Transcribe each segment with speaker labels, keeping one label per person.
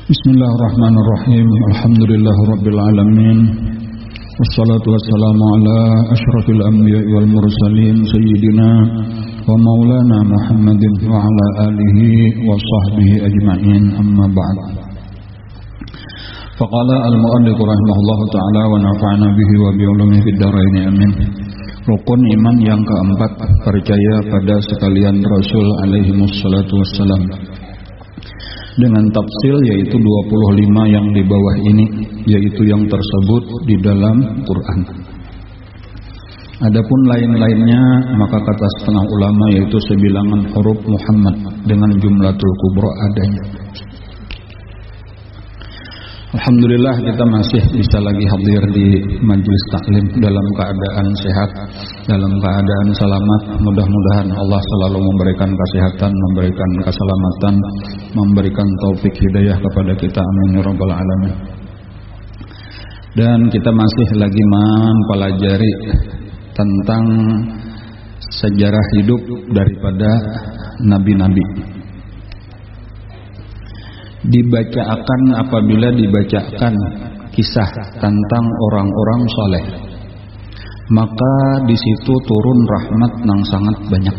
Speaker 1: Bismillahirrahmanirrahim. Alhamdulillahirabbil alamin. Wassalatu wassalamu ala asyrafil anbiya'i wal mursalin sayyidina wa maulana Muhammadin wa ala alihi wa sahbihi ajma'in. Amma ba'd. Faqala al-mu'allif rahimahullahu ta'ala wa nafa'ana bihi wa bi ulumihi fid dharain amin. Rukun iman yang keempat, percaya pada sekalian Rasul alaihi wassalatu wassalam. Dengan tafsil yaitu 25 yang di bawah ini, yaitu yang tersebut di dalam Quran. Adapun lain-lainnya maka kata setengah ulama yaitu sebilangan huruf Muhammad dengan jumlatul kubra adanya. Alhamdulillah kita masih bisa lagi hadir di majelis taklim dalam keadaan sehat, dalam keadaan selamat. Mudah-mudahan Allah selalu memberikan kesehatan, memberikan keselamatan, memberikan taufik hidayah kepada kita. Amin ya rabbal alamin. Dan kita masih lagi mempelajari tentang sejarah hidup daripada nabi-nabi. Apabila dibacakan kisah tentang orang-orang soleh, maka di situ turun rahmat yang sangat banyak.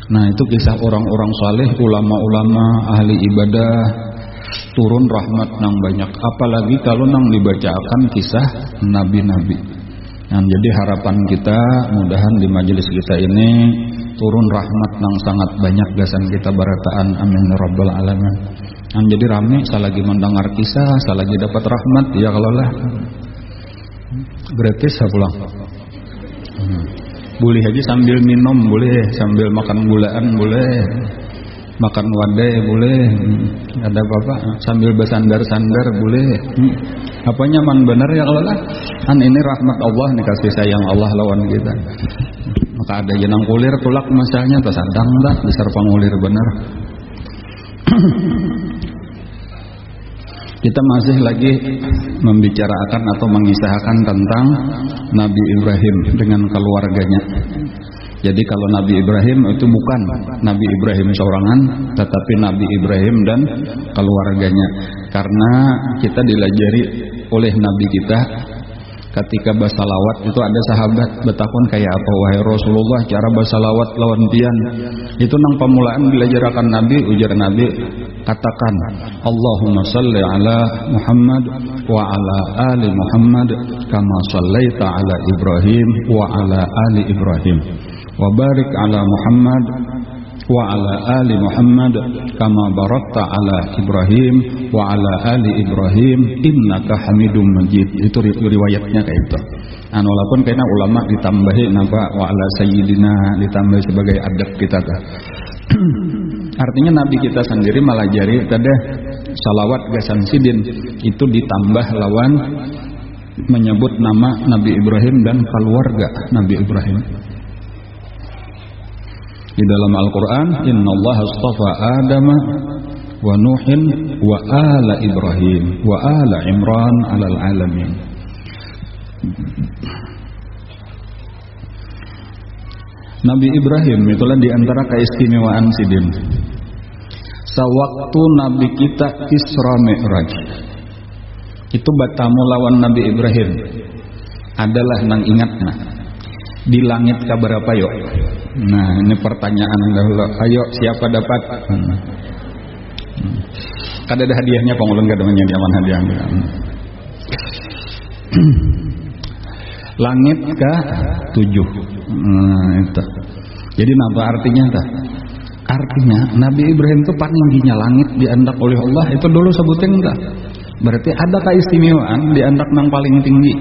Speaker 1: Nah, itu kisah orang-orang soleh, ulama-ulama, ahli ibadah, turun rahmat yang banyak. Apalagi kalau nang dibacakan kisah nabi-nabi. Nah, jadi harapan kita mudahan di majelis kita ini turun rahmat yang sangat banyak gasan kita barataan. Amin ya rabbal alamin. Jadi rame, selagi mendengar kisah, selagi dapat rahmat, ya kalau lah gratis saya pulang. Boleh aja sambil minum, boleh sambil makan gulaan, boleh makan wadai, boleh ada apa-apa, sambil bersandar-sandar, boleh. Apanya man benar ya kalau lah. Kan ini rahmat Allah nih, kasih sayang Allah lawan kita. Maka ada jenang kulir tulak masalahnya, tersadang tak besar pangulir benar. Kita masih lagi membicarakan atau mengisahkan tentang Nabi Ibrahim dengan keluarganya. Jadi kalau Nabi Ibrahim itu bukan Nabi Ibrahim seorangan, tetapi Nabi Ibrahim dan keluarganya. Karena kita dilajari oleh Nabi kita ketika basalawat itu ada sahabat betakun kayak apa wahai Rasulullah cara basalawat lawan pian. Itu nang pemulaan dilajarakan Nabi, ujar Nabi katakan Allahumma salli ala Muhammad wa ala ali Muhammad kama sallaita ala Ibrahim wa ala ali Ibrahim wa barik ala Muhammad wa ala ali Muhammad kama barakta ala Ibrahim wa ala ali Ibrahim innaka Hamidum Majid. Itu riwayatnya kayak itu. Walaupun kayaknya ulama ditambahi napa wa ala sayyidina ditambah sebagai adab kita ta. Artinya Nabi kita sendiri malajari tadi salawat gasan sidin itu ditambah lawan menyebut nama Nabi Ibrahim dan keluarga Nabi Ibrahim. Di dalam Al-Quran, Innallaha astafa Adama wa Nuhin wa ala Ibrahim wa ala Imran alal alamin. Nabi Ibrahim itulah diantara keistimewaan sidin. Sewaktu Nabi kita Isra Mi'raj, itu batamu lawan Nabi Ibrahim adalah nang ingatna di langit kabarapa yuk. Nah ini pertanyaan dahulu. Ayo siapa dapat? Kada ada hadiahnya pengulun kada menyediakan hadiah. Langit ke-7. Itu. Jadi apa artinya tak? Artinya Nabi Ibrahim itu paningginya langit diandak oleh Allah itu dulu sebutin tak? Berarti ada keistimewaan diandak nang paling tinggi.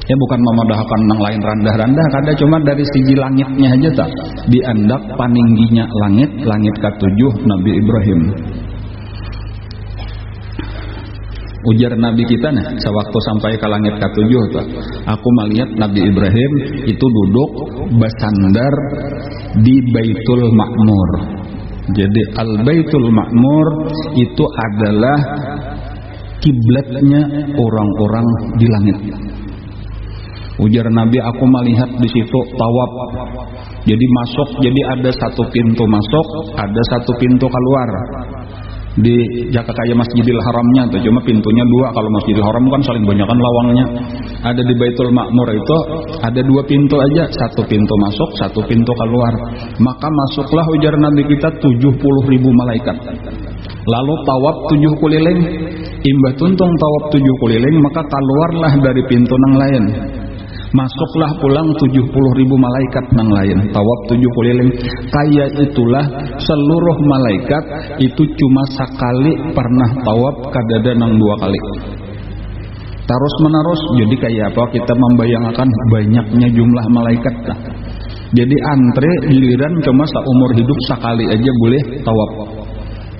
Speaker 1: Ya bukan memudahkan nang lain randah-randah, kada cuma dari segi langitnya aja tak diandak paningginya langit ke-7 Nabi Ibrahim. Ujar Nabi kita nah, sewaktu sampai ke langit ke-7 tuh, aku melihat Nabi Ibrahim itu duduk bersandar di Baitul Ma'mur. Jadi Al-Baitul Ma'mur itu adalah kiblatnya orang-orang di langit. Ujar Nabi, aku melihat di situ tawaf. Jadi masuk, jadi ada satu pintu masuk, ada satu pintu keluar. di jaka kayak Masjidil Haramnya tuh, cuma pintunya dua. Kalau Masjidil Haram kan saling banyakan lawangnya. Ada di Baitul Ma'mur itu ada dua pintu aja, satu pintu masuk, satu pintu keluar. Maka masuklah ujar Nabi kita 70.000 malaikat. Lalu tawaf 7 keliling, imbah tuntung tawaf 7 keliling, maka keluarlah dari pintu nang lain. Masuklah pulang 70.000 malaikat nang lain, tawaf 7 keliling. Kayak itulah seluruh malaikat itu cuma sekali pernah tawaf, kadada nang 2 kali. Terus menerus, jadi kayak apa kita membayangkan banyaknya jumlah malaikat lah. Jadi antre giliran cuma seumur hidup sekali aja boleh tawaf.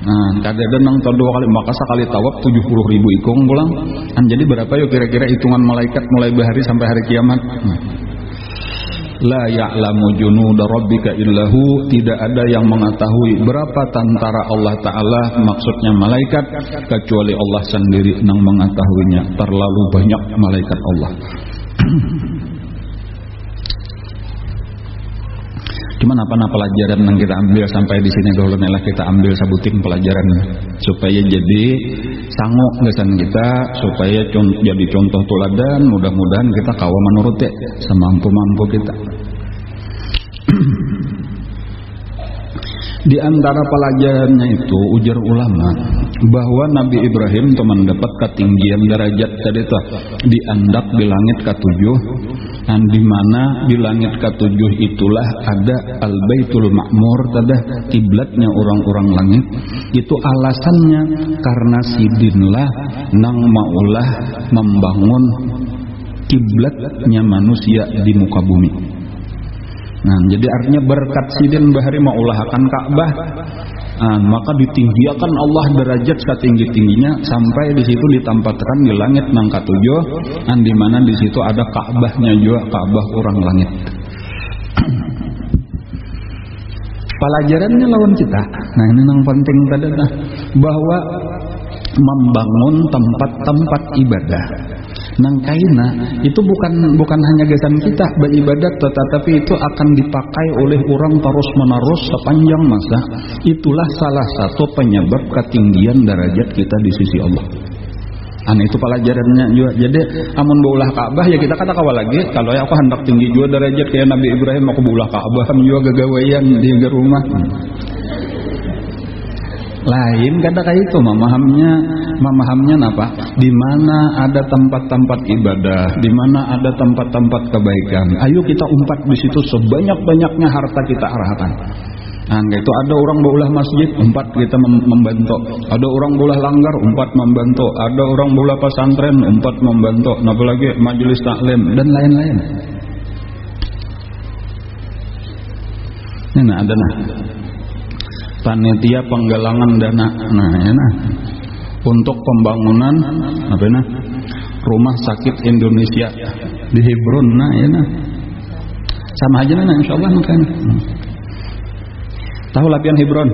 Speaker 1: Nah, kadada nang 2 kali, maka sekali tawaf 70.000 ikung pulang. Jadi berapa yuk kira-kira hitungan malaikat mulai bahari sampai hari kiamat? La ya'lamu junuda rabbika illahu, tidak ada yang mengetahui berapa tentara Allah Ta'ala, maksudnya malaikat, kecuali Allah sendiri yang mengetahuinya. Terlalu banyak malaikat Allah. Cuman apa pelajaran yang kita ambil sampai di sini dulu nih, kita ambil sabuting pelajaran supaya jadi sanggup gesan kita, supaya jadi contoh teladan. Mudah-mudahan kita kawa menurut ya semampu-mampu kita. Di antara pelajarannya itu ujar ulama bahwa Nabi Ibrahim itu mendapat ketinggian derajat tadi itu diandak di langit ke-7, dan di mana di langit ke-7 itulah ada Al-Baitul Ma'mur, ada kiblatnya orang-orang langit. Itu alasannya karena sidinlah nang maulah membangun kiblatnya manusia di muka bumi. Nah, jadi artinya berkat sidin bahari maulah akan Ka'bah, maka ditinggikan Allah derajat setinggi-tingginya sampai di situ ditempatkan di langit nang ke-7, dan di mana di situ ada Ka'bahnya juga, Ka'bah orang langit. Pelajarannya lawan kita. Nah, ini yang penting tadi bahwa membangun tempat-tempat ibadah nang kaina itu bukan hanya gesan kita beribadat, tetapi itu akan dipakai oleh orang terus menerus sepanjang masa. Itulah salah satu penyebab ketinggian derajat kita di sisi Allah. Itu pelajarannya juga. Jadi amun baulah Ka'bah ya kita kata kawal lagi, kalau aku hendak tinggi juga derajat kayak Nabi Ibrahim, aku baulah Ka'bah juga gagawayan di rumah. Lain kata kayak itu memahamnya apa? Di mana ada tempat-tempat ibadah, di mana ada tempat-tempat kebaikan, ayo kita umpat di situ sebanyak-banyaknya harta kita arahkan. Nah, itu ada orang baulah masjid, umpat kita membantu. Ada orang baulah langgar, umpat membantu. Ada orang baulah pesantren, umpat membantu. Apalagi majelis taklim dan lain-lain. Nah, ada panitia penggalangan dana, untuk pembangunan rumah sakit Indonesia di Hebron, sama aja insyaallah kan. Tahu lapian Hebron?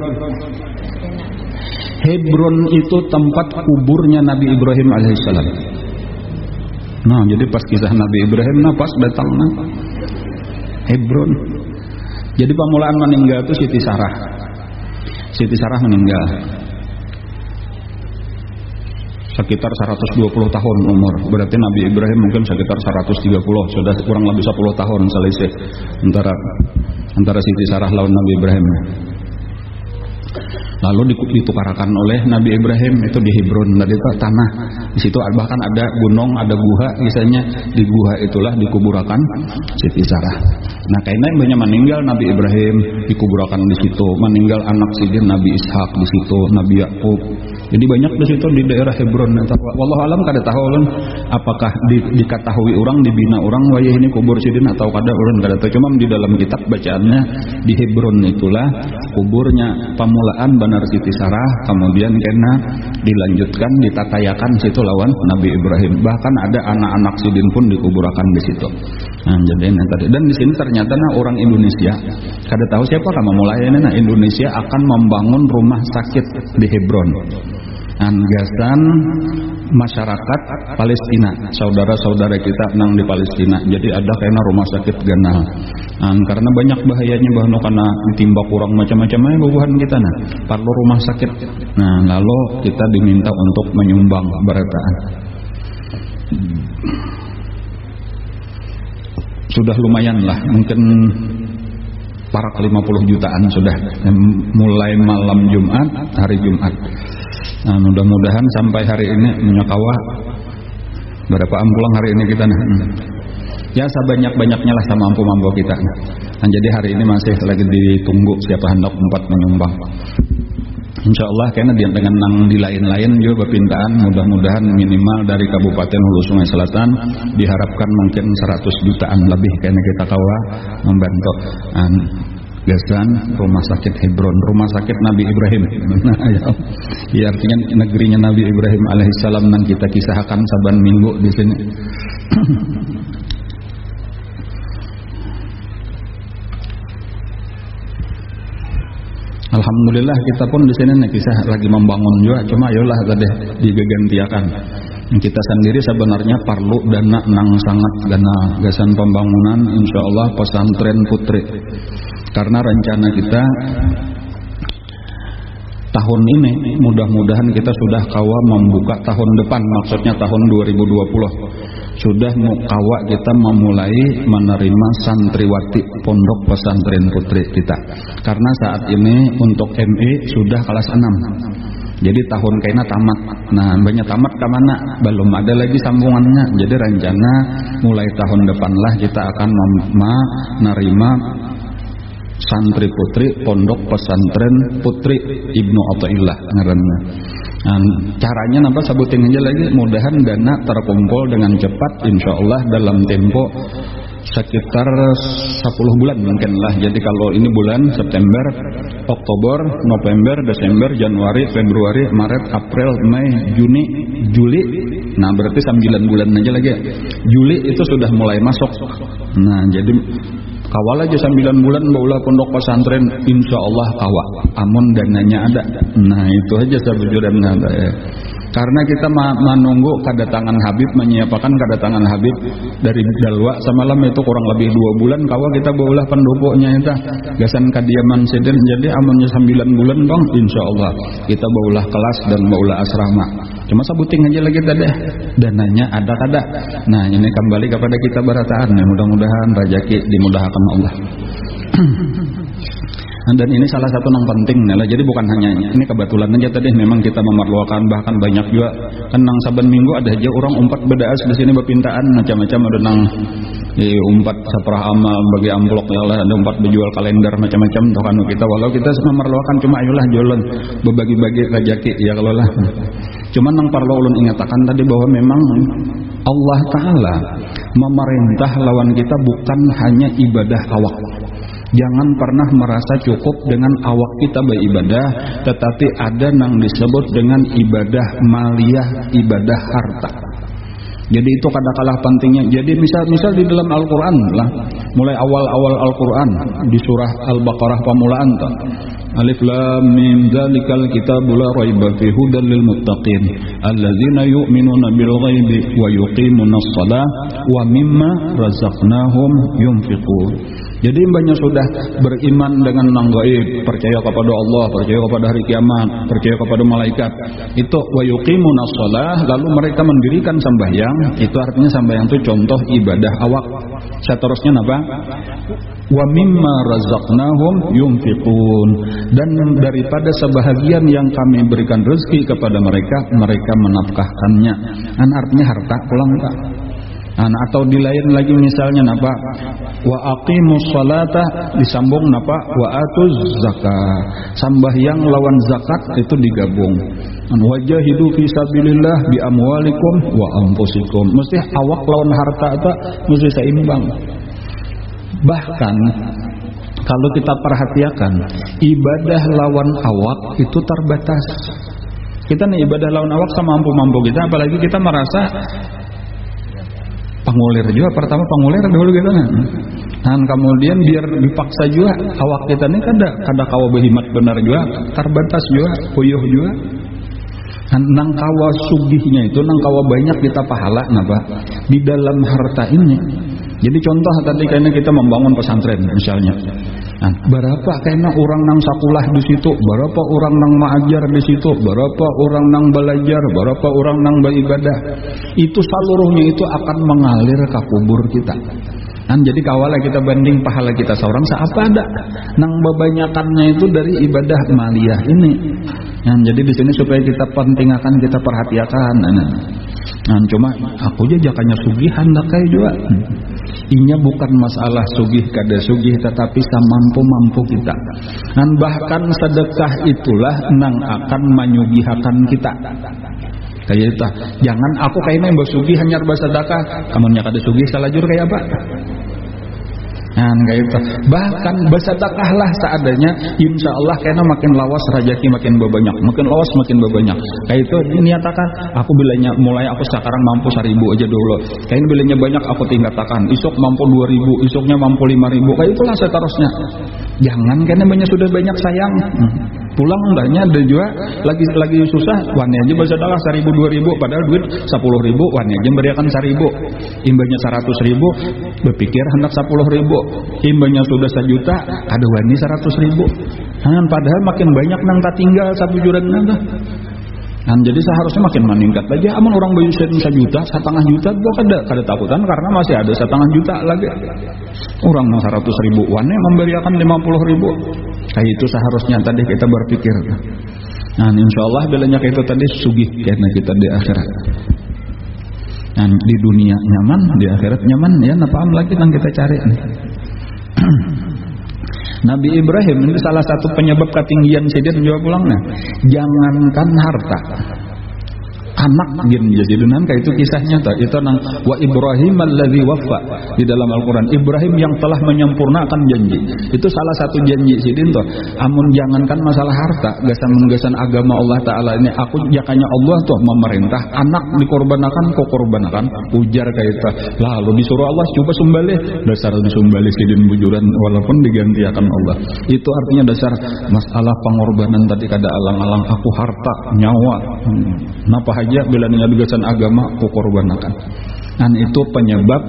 Speaker 1: Hebron itu tempat kuburnya Nabi Ibrahim alaihissalam. Nah, jadi pas kisah Nabi Ibrahim, pas datang Hebron. Jadi pemulaan meninggal itu Siti Sarah meninggal sekitar 120 tahun umur. Berarti Nabi Ibrahim mungkin sekitar 130, sudah kurang lebih 10 tahun selisih antara Siti Sarah lawan Nabi Ibrahim. Lalu ditukarakan oleh Nabi Ibrahim itu di Hebron, dari tanah. Di situ bahkan ada gunung, ada guha, misalnya di guha itulah dikuburakan Siti Sarah. Nah, kayaknya banyak meninggal Nabi Ibrahim dikuburakan di situ, meninggal anak sidin Nabi Ishak di situ, Nabi Yakub. Jadi banyak di situ di daerah Hebron. Wallahu alam kada tahu ulun apakah diketahui orang, dibina orang wayah ini kubur sidin atau kada ulun kada tahu. Cuma di dalam kitab bacaannya di Hebron itulah kuburnya pemulaan benar Siti Sarah, kemudian kena dilanjutkan ditatayakan situ lawan Nabi Ibrahim. Bahkan ada anak-anak sidin pun dikuburakan di situ. Nah, jadi tadi dan di sini ternyata orang Indonesia kada tahu siapa kamu mulainya Indonesia akan membangun rumah sakit di Hebron. gasan masyarakat Palestina, saudara-saudara kita nang di Palestina. Jadi ada kena rumah sakit ganal. Karena banyak bahayanya bahwa karena ditimba kurang macam-macamnya bubuhan kita perlu rumah sakit. Lalu kita diminta untuk menyumbang berataan. Sudah lumayan lah, mungkin parak 50 jutaan sudah mulai malam Jumat, hari Jumat. Mudah-mudahan sampai hari ini menyakawa berapa ampulang hari ini kita ya sebanyak-banyaknya lah sama mampu kita. Jadi hari ini masih lagi ditunggu siapa hendak empat menyumbang. Insya Allah karena dengan nang di lain-lain juga perpintaan, mudah-mudahan minimal dari Kabupaten Hulu Sungai Selatan diharapkan mungkin 100 jutaan lebih karena kita kawa membantu gasan rumah sakit Hebron, rumah sakit Nabi Ibrahim. Ya artinya negerinya Nabi Ibrahim alaihissalam yang kita kisahkan saban minggu di sini. Alhamdulillah kita pun di sini kisah lagi membangun juga, cuma ayolah tadi digantiakan. Kita sendiri sebenarnya perlu dana nang sangat dana gasan pembangunan insya Allah pesantren putri. Karena rencana kita tahun ini mudah-mudahan kita sudah kawa membuka tahun depan, maksudnya tahun 2020 sudah kawa kita memulai menerima santriwati pondok pesantren putri kita. Karena saat ini untuk MI sudah kelas 6. Jadi tahun kayaknya tamat. Banyak tamat ke mana? Belum ada lagi sambungannya. Jadi rencana mulai tahun depan lah kita akan menerima santri putri pondok pesantren putri Ibnu Athaillah ngaranna. Caranya nampak sebutin aja lagi, mudahan dana terkumpul dengan cepat insyaallah dalam tempo sekitar 10 bulan mungkin lah. Jadi kalau ini bulan September, Oktober, November, Desember, Januari, Februari, Maret, April, Mei, Juni, Juli. Berarti 9 bulan aja lagi. Juli itu sudah mulai masuk. Jadi kawal aja 9 bulan baulah pondok pesantren insya Allah kawa amun dananya ada. Itu aja sebujurnya ya. Karena kita menunggu kedatangan Habib, menyiapkan kedatangan Habib dari Dalwa semalam itu kurang lebih 2 bulan kawa kita baulah pendukungnya itu gasan kadiaman sidin. Jadi amunnya 9 bulan bang insya Allah kita baulah kelas dan baulah asrama. Cuma sebuting aja lagi tadi dananya ada kada. Ini kembali kepada kita berataan ya, mudah-mudahan rezeki dimudahkan Allah. Dan ini salah satu yang penting Nela. Jadi bukan hanya ini kebetulan aja tadi memang kita memerlukan, bahkan banyak juga kan nang saben minggu ada aja orang umpat bedaas di sini berpintaan macam-macam, ada nang umpat saprah amal bagi amplok lah, ada umpat berjual kalender macam-macam toh kan kita. Walau kita memerlukan cuma ayolah jualan berbagi-bagi rezeki ya kalau lah. Cuman nang perlu ulun ingatakan tadi bahwa memang Allah Ta'ala memerintah lawan kita bukan hanya ibadah awak. Jangan pernah merasa cukup dengan awak kita beribadah, tetapi ada yang disebut dengan ibadah maliyah, ibadah harta. Jadi itu kadang-kadang pentingnya. Jadi misal di dalam Al-Quran lah, mulai awal-awal Al-Quran di surah Al-Baqarah pemulaan tuh. Alif lam mim dzalikal kitabul la raiba fihi hudal lil muttaqin alladzina yu'minuna bil ghaibi wa yuqimunas shalah wa mimma razaqnahum yunfiqun. Jadi banyak sudah beriman dengan nang gaib, percaya kepada Allah, percaya kepada hari kiamat, percaya kepada malaikat. Itu wa yuqimunas shalah, lalu mereka mendirikan sembahyang. Itu artinya sembahyang itu contoh ibadah awak. Seterusnya apa? Wa mimma razaqnahum yunfiqun, dan daripada sebahagian yang kami berikan rezeki kepada mereka, mereka menafkahkannya. Artinya harta pulang tak. Atau di lain lagi misalnya napa wa aqimus salata disambung napa wa atuz zakat, sambahyang lawan zakat itu digabung. Wajahidu fi sabilillah bi amwalikum wa anfusikum, mesti awak lawan harta itu mesti seimbang. Bahkan kalau kita perhatikan ibadah lawan awak itu terbatas. Kita nih ibadah lawan awak sama mampu-mampu kita, apalagi kita merasa pengulir juga, pertama pengulir dulu gitu kan. Dan kemudian biar dipaksa juga awak kita ini kada kawa berhimat benar juga, terbatas juga, puyuh juga. Nang kawa sugihnya itu, nang kawa banyak kita pahala napa di dalam harta ini. Jadi contoh tadi kayaknya kita membangun pesantren misalnya. Nah, berapa kayaknya orang nang sakulah di situ, berapa orang nang maajar di situ, berapa orang nang belajar, berapa orang nang beribadah. Itu seluruhnya itu akan mengalir ke kubur kita. Jadi kawalah kita banding pahala kita seorang seapa ada nang bebanyakannya itu dari ibadah maliyah ini. Jadi di sini supaya kita pentingkan, kita perhatikan. Cuma aku aja jakanya sugihan dah kayak juga. Inya bukan masalah sugih kada sugih, tetapi semampu-mampu kita. Dan bahkan sedekah itulah nang akan menyugihakan kita. Kayak itu. Jangan aku kayaknya yang bersugih hanya bersedekah, kamu nya kada sugih salajur kayak apa? Kayak itu. Bahkan bersedekahlah seadanya, insya Allah kayaknya makin lawas rajaki makin banyak, makin lawas makin banyak. Kayak itu niatakan, aku bilanya mulai aku sekarang mampu 1.000 aja dulu. Kayaknya bilanya banyak aku tingkatkan. Isok mampu 2.000, isoknya mampu 5.000. Kayak itulah seterusnya. Jangan kayaknya sudah banyak sayang. Pulang ndahnya ada juga lagi susah, wani aja bersedekah 1.000 2.000, padahal duit 10.000, wani aja berikan 1.000. Imbanya 100.000, berpikir hendak 10.000. Imbanya sudah 1 juta, ada wani 100.000. Padahal makin banyak nang tak tinggal 1 juta nang. Jadi seharusnya makin meningkat aja. Amun orang bayusin 1 juta, 1,5 juta, gua kada takutan karena masih ada 1,5 juta lagi. Orang 100.000 wani memberikan 50.000. Kayak itu seharusnya tadi kita berpikir. Insya Allah bilanya kayak itu tadi sugih karena kita di akhirat. Di dunia nyaman, di akhirat nyaman, ya napaam lagi yang kita cari. Nabi Ibrahim itu salah satu penyebab ketinggian sidin jawab pulangnya. Jangankan harta, anak gin jadi dunan kayak itu kisahnya itu nang wa Ibrahim alladzi waffa di dalam Al-Qur'an. Ibrahim yang telah menyempurnakan janji. Itu salah satu janji sidin tuh. Amun jangankan masalah harta, gasan agama Allah taala ini, aku jakanya Allah tuh memerintah anak dikorbankan kok korbankan ujar kayak itu. Lalu disuruh Allah coba sumbalih, dasar sumbalih sidin bujuran walaupun digantiakan Allah. Itu artinya dasar masalah pengorbanan tadi kada alang-alang aku harta, nyawa. Napa aja bila ngadugasan agama ku korbanakan. Dan itu penyebab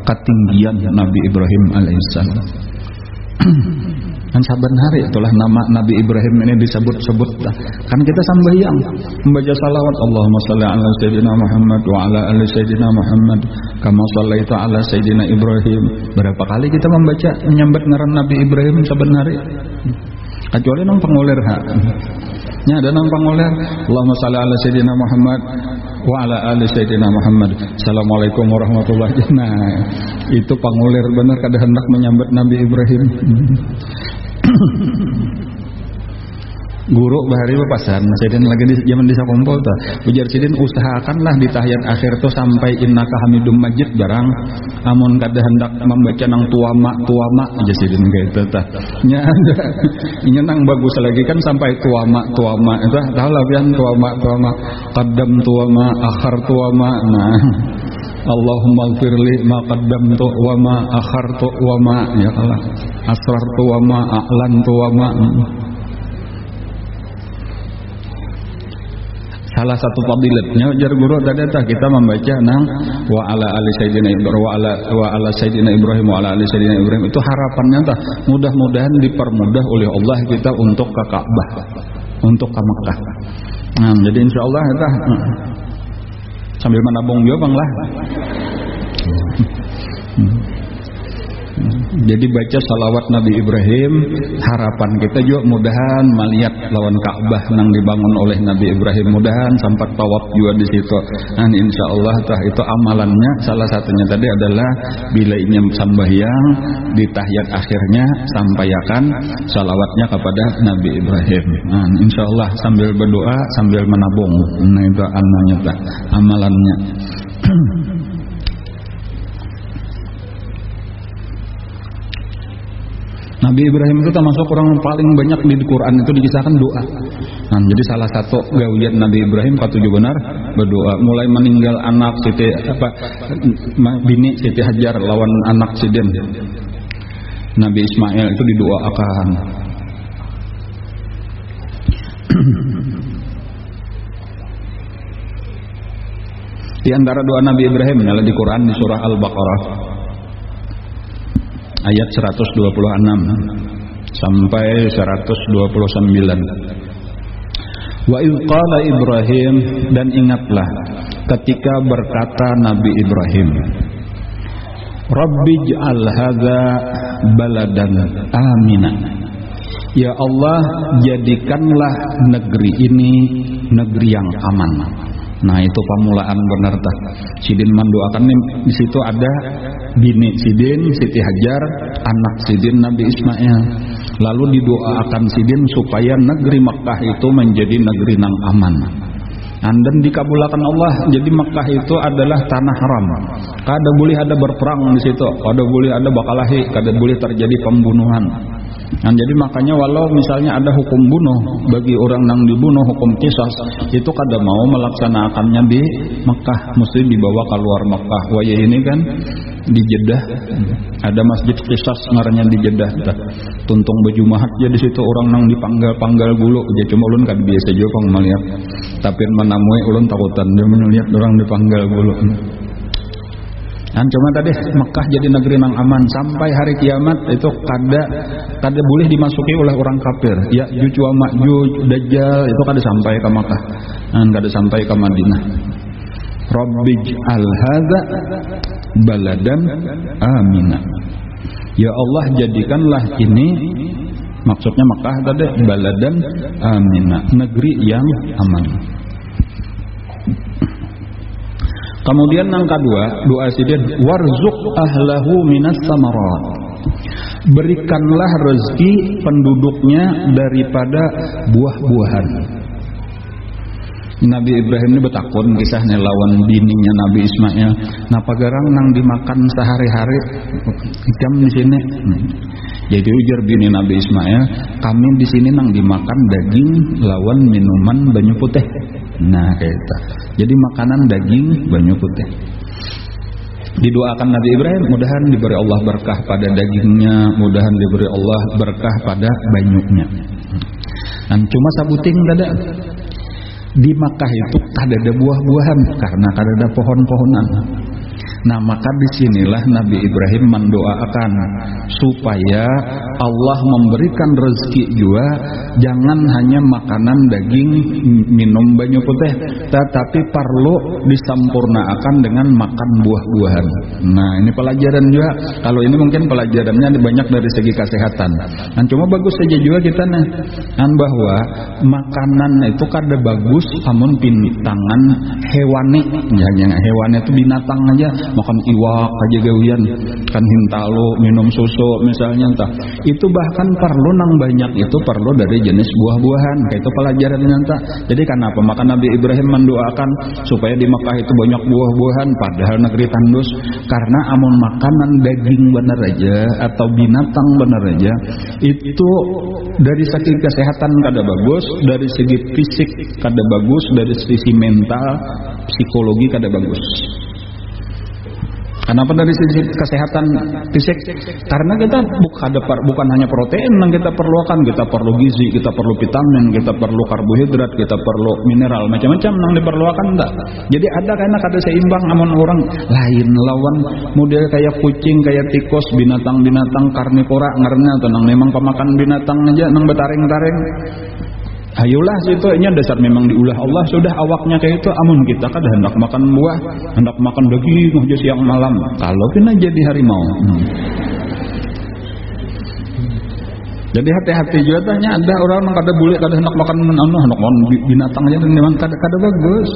Speaker 1: ketinggian Nabi Ibrahim alaihissalam. Dan saban hari itulah nama Nabi Ibrahim ini disebut-sebut. Kan kita sembahyang membaca salawat Allahumma shalli ala sayyidina Muhammad wa ala ali sayyidina Muhammad kama shallaita ala sayyidina Ibrahim. Berapa kali kita membaca menyambat ngaran Nabi Ibrahim saban hari? Kecuali nang pengulir nya ada nang pengulir Allahumma shalli ala sayyidina Muhammad wa ala ali sayyidina Muhammad. Assalamualaikum warahmatullahi wabarakatuh. Nah, itu pengulir benar kada hendak menyambat Nabi Ibrahim. Guru bahari papasan sidin lagi di zaman desa kumpul tuh ujar sidin usahakanlah di tahiyat akhir tuh sampai innaka hamidum majid barang amun kada hendak membaca nang tuama aja sidin gitu tah nya nya nang bagus lagi kan sampai tuama itu tahu lah pian tuama qaddam tuama akhar tuama. Nah Allahumma ighfirli ma qaddamtu wa ma akhartu wa ma ya Allah asrartu wa ma a'lantu wa ma. Salah satu fadilatnya ujar guru tadi kita membaca nang wa ala ali sayyidina Ibrahim wa ala sayyidina Ibrahim wa ala ali sayyidina Ibrahim, itu harapannya mudah-mudahan dipermudah oleh Allah kita untuk ke Ka'bah, untuk ke Mekah. Jadi insyaallah kita sambil menabung juga Bang lah. Jadi baca salawat Nabi Ibrahim, harapan kita juga mudahan melihat lawan Ka'bah nang dibangun oleh Nabi Ibrahim, mudahan sempat tawaf juga di situ. Dan insya Allah itu amalannya salah satunya tadi adalah bila ini sembahyang di tahiyat akhirnya sampaikan salawatnya kepada Nabi Ibrahim. Nah, insya Allah sambil berdoa sambil menabung. Nah itu amalannya. Nabi Ibrahim itu termasuk orang paling banyak di Quran itu dikisahkan doa. Nah, jadi salah satu gawian Nabi Ibrahim patuju benar berdoa. Mulai meninggal anak bini Siti Hajar lawan anak Sidin Nabi Ismail itu didoakan. Di antara doa Nabi Ibrahim adalah di Quran di surah Al-Baqarah ayat 126 sampai 129. Wa idz qala Ibrahim, dan ingatlah ketika berkata Nabi Ibrahim, Rabbi ij'al hadza baladan amina. Ya Allah, jadikanlah negeri ini negeri yang aman. Nah, itu pamulaan benar tah. Sidin mendoakan di situ ada bini Sidin, Siti Hajar, anak Sidin Nabi Ismail. Lalu didoakan Sidin supaya negeri Mekah itu menjadi negeri yang aman. Dan dikabulkan Allah, jadi Mekah itu adalah tanah haram. Kada boleh ada berperang di situ, kada boleh ada bakalahi, kada boleh terjadi pembunuhan. Jadi makanya walau misalnya ada hukum bunuh bagi orang yang dibunuh, hukum qisas, itu kada mau melaksanakannya di Mekah, mesti dibawa keluar Mekah. Waya ini kan di Jeddah ada masjid qisas ngarannya di Jeddah. Tuntung baju mahat jadi situ orang nang dipanggal-panggal gulu. Jadi cuma ulun kada biasa juga pang melihat. Tapi menamui ulun takutan dia melihat orang dipanggal gulu. Dan cuma tadi Mekah jadi negeri yang aman sampai hari kiamat itu kada boleh dimasuki oleh orang kafir. Ya Juj wa Ma'juj, Dajjal itu kada sampai ke Mekah dan kada sampai ke Madinah. Rabbij'al hadza baladan amina. Ya Allah, jadikanlah ini, maksudnya Mekah tadi, baladan amina, negeri yang aman. Kemudian yang kedua, doa Sidin, warzuq ahlahu minas samarat. Berikanlah rezeki penduduknya daripada buah-buahan. Nabi Ibrahim ini betakun kisahnya lawan bininya Nabi Ismail. Nah, pagarang nang dimakan sehari-hari jam di sini. Jadi ujar bini Nabi Ismail, kami di sini nang dimakan daging lawan minuman banyu putih. Nah, kayak itu. Jadi makanan daging banyu putih. Didoakan Nabi Ibrahim, mudahan diberi Allah berkah pada dagingnya, mudahan diberi Allah berkah pada banyunya. Dan cuma sabuting kada. Di Makkah itu kada ada buah-buahan karena kada ada pohon-pohonan. Nah, maka disinilah Nabi Ibrahim mendoakan supaya Allah memberikan rezeki juga, jangan hanya makanan daging, minum banyu putih, tetapi perlu disampurnakan dengan makan buah-buahan. Nah, ini pelajaran juga. Kalau ini mungkin pelajarannya banyak dari segi kesehatan. Dan cuma bagus saja juga kita nih, kan bahwa makanan itu kada bagus amun pintangan hewani. Jangan hewani itu binatang aja. Makan iwak aja gawian, kan hintalo, minum susu misalnya entah. Itu bahkan perlu nang banyak itu perlu dari jenis buah-buahan. Kayak itu pelajarannya entah. Jadi kenapa maka Nabi Ibrahim mendoakan supaya di Mekah itu banyak buah-buahan padahal negeri tandus? Karena amun makanan daging benar aja atau binatang benar aja itu dari segi kesehatan kada bagus, dari segi fisik kada bagus, dari sisi mental, psikologi kada bagus. Kenapa dari sisi kesehatan fisik? Karena kita bukan hanya protein yang kita perlukan, kita perlu gizi, kita perlu vitamin, kita perlu karbohidrat, kita perlu mineral, macam-macam yang diperlukan enggak. Jadi ada karena kada seimbang amun orang lain lawan model kayak kucing, kayak tikus, binatang-binatang karnivora ngarana atau nang memang pemakan binatang aja nang betaring-taring. Ayolah situ nya dasar memang diulah Allah sudah awaknya kayak itu, amun kita kada hendak makan buah, hendak makan daging aja siang malam, kalau kena jadi harimau. Jadi hati-hati juga tanya, ada orang yang kada boleh, kada hendak makan hendak makan binatang aja memang kada bagus.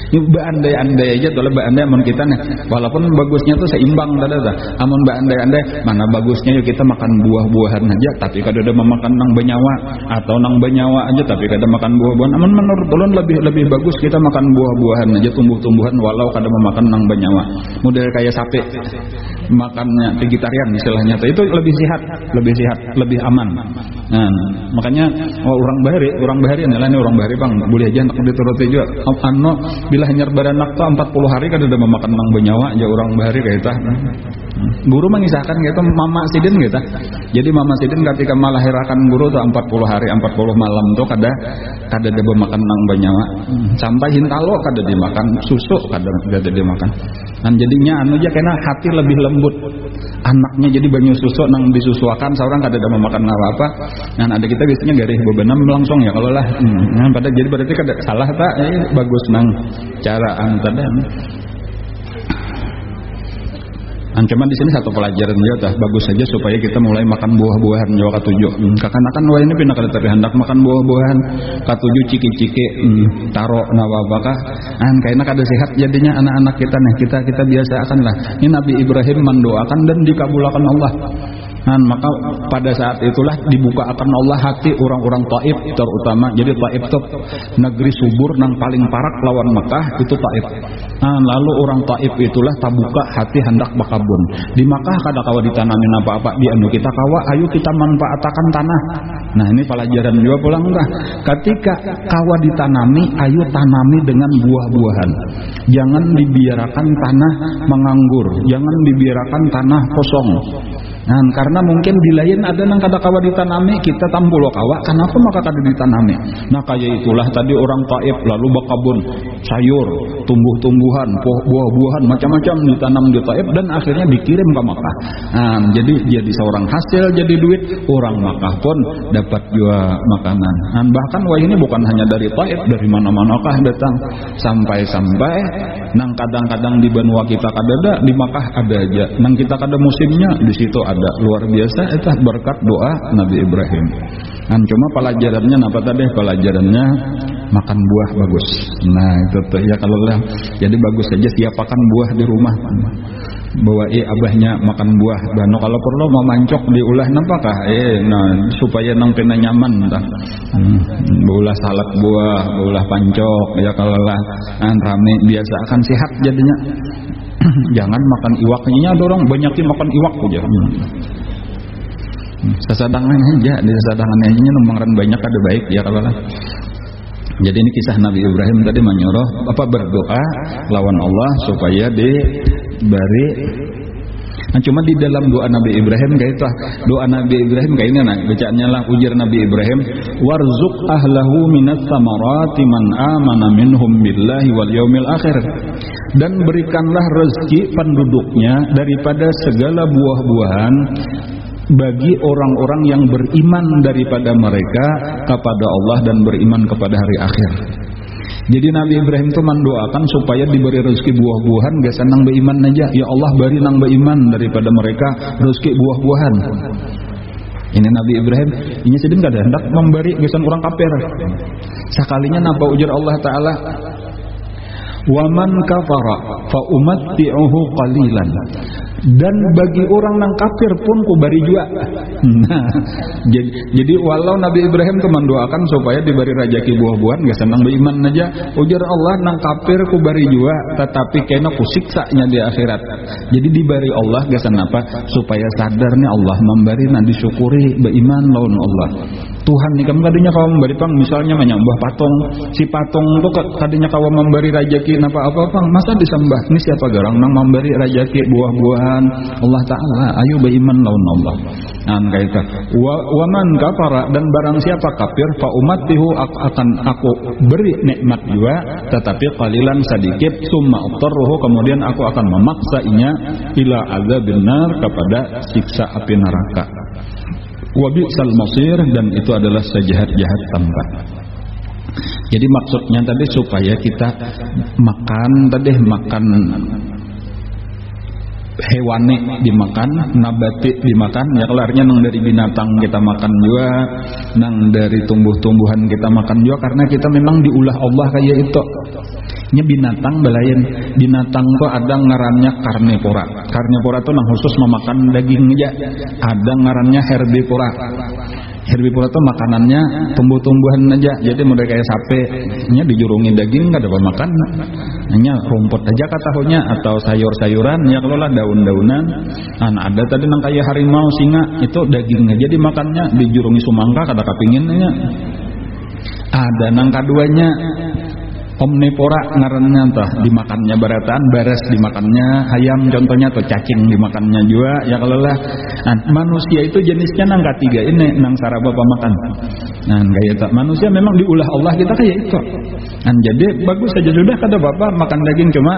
Speaker 1: Ini beandai-andai aja, kalau beandai amun kita nih, walaupun bagusnya tuh seimbang dah. Amun beandai-andai mana bagusnya yuk kita makan buah-buahan aja, tapi kada ada memakan nang banyawa, atau nang banyawa aja tapi kada makan buah-buahan. Amun menurut ulun lebih bagus kita makan buah-buahan aja, tumbuh-tumbuhan walau kada memakan nang banyawa. Model kayak sapi makannya vegetarian istilahnya, itu lebih sehat, lebih aman. Nah, makanya orang bahari adalah ini orang bahari bang, boleh aja nak dituruti juga. Bila hanyar baranak tuh 40 hari kan udah memakan nang banyawa aja orang bahari kayak itu. Guru mengisahkan gitu Mama Sidin gitu. Jadi Mama Sidin ketika melahirkan guru tuh 40 hari 40 malam tuh kada dia makan nang banyawa. Sampai hintalo kada dimakan, susu kada dimakan. Dan jadinya anu aja kena hati lebih lembut. Anaknya jadi banyu susu nang disusuakan seorang kada ada memakan apa-apa. Dan ada kita biasanya garis bebenam langsung ya kalau lah. Pada jadi berarti kada salah tak bagus nang cara tadi. Cuman di sini satu pelajaran juga bagus saja supaya kita mulai makan buah-buahan juga katujuh. Kakanakan wah ini pindah kada tapi hendak makan buah-buahan katujuh ciki-ciki taro nawa-bakah kayaknya kada sehat jadinya anak-anak kita nih kita biasakan lah. Ini Nabi Ibrahim mendoakan dan dikabulkan Allah. Maka pada saat itulah dibuka akan Allah hati orang-orang Taif terutama. Jadi Taif itu negeri subur nang paling parak lawan Mekah itu Taif. Lalu orang Taif itulah tabuka hati hendak bakabun. Di Mekah kada kawa ditanamin apa-apa di anu kita kawa ayo kita manfaatkan tanah. Nah ini pelajaran juga pulang enggak. Ketika kawa ditanami ayo tanami dengan buah-buahan. Jangan dibiarkan tanah menganggur, jangan dibiarkan tanah kosong. Karena mungkin di lain ada nang kada kawa ditanami kita tambulo kawa, kenapa maka kada ditanami? Nah kayak itulah tadi orang Taif lalu bakabun sayur, tumbuh-tumbuhan, buah-buahan macam-macam ditanam di Taif dan akhirnya dikirim ke Makkah. Jadi seorang hasil jadi duit, orang Makkah pun dapat juga makanan. Bahkan wah ini bukan hanya dari Taif, dari mana-manakah datang sampai nang kadang-kadang di benua kita kada ada, di Makkah ada aja. Nang kita kada musimnya di situ ada. Luar biasa itu berkat doa Nabi Ibrahim. Cuma pelajarannya apa tadi? Pelajarannya makan buah bagus. Nah itu tuh ya kalau lah. Jadi bagus saja siapakan buah di rumah. Bawa abahnya makan buah. Dan kalau perlu mau mancok diulah nampakah? Supaya nang pena nyaman. Baulah salad buah, baulah pancok. Ya kalau lah rame biasa akan sehat jadinya. Jangan makan iwaknya dorong banyakin makan iwak aja. Sesadangan aja, di sesadangan aja nomboran banyak ada baik ya kalau lah. Jadi ini kisah Nabi Ibrahim tadi menyuruh berdoa lawan Allah supaya diberi. Cuma di dalam doa Nabi Ibrahim kayak itu doa Nabi Ibrahim kayak ini bacaannya lah ujar Nabi Ibrahim warzuq ahlahu minas samarati man amana minhum billahi wal yaumil akhir, dan berikanlah rezeki penduduknya daripada segala buah-buahan bagi orang-orang yang beriman daripada mereka kepada Allah dan beriman kepada hari akhir. Jadi Nabi Ibrahim itu mendoakan supaya diberi rezeki buah-buahan gak senang beriman aja. Ya Allah beri nang beriman daripada mereka rezeki buah-buahan. Ini Nabi Ibrahim ini sedang gak ada hendak memberi gesan orang kafir. Sekalinya napa ujar Allah Ta'ala wa man kafara fa umatti'uhu qalilan, dan bagi orang nang kafir pun ku bari juga. Nah, jadi walau Nabi Ibrahim tuh mendoakan supaya diberi rezeki buah-buahan gak senang beriman aja, ujar Allah nang kafir ku bari juga, tetapi kena ku siksanya di akhirat. Jadi diberi Allah gak senang apa supaya sadarnya Allah memberi nanti syukuri beriman lawan Allah. Tuhan nih kamu kadinya kau memberi pang misalnya menyembah patung, si patung tuh kadinya kau memberi rezeki apa pang masa disembah, ini siapa garang nang memberi rezeki buah-buahan Allah Ta'ala, ayo beriman lawan Allah. Kayak itu wa man kafara, dan barang siapa kafir fa umattihu akan aku beri nikmat juga tetapi qalilan sedikit, summa utarruhu kemudian aku akan memaksainya ila azabin nar kepada siksa api neraka. Wa bi'sal masir, dan itu adalah sejahat-jahat tempat. Jadi maksudnya tadi supaya kita makan hewani dimakan, nabati dimakan, ya kelarnya nang dari binatang kita makan juga, nang dari tumbuh-tumbuhan kita makan juga, karena kita memang diulah Allah kayak itu. Nya binatang belayan, binatang tuh ada ngarannya karnivora. Karnivora tuh nang khusus memakan daging aja. Ada ngarannya herbivora. Herbivora tuh makanannya tumbuh-tumbuhan aja. Jadi mulai kayak sapi, nya dijurungi daging nggak dapat makan. Hanya rumput aja katahunya atau sayur-sayuran, ya kalau lah daun-daunan. Ada tadi nang kayak harimau, singa itu daging aja dimakannya, dijurungi sumangka kada kapinginnya. Ada nang kaduanya omnivora ngarannya tah, dimakannya barataan, beres dimakannya ayam contohnya atau cacing dimakannya juga ya kalau lah. Nah, manusia itu jenisnya nang ketiga ini nang saraba makan. Nah, gaya tak manusia memang diulah Allah kita kayak itu. Nah, jadi bagus saja sudah kada bapak makan daging cuma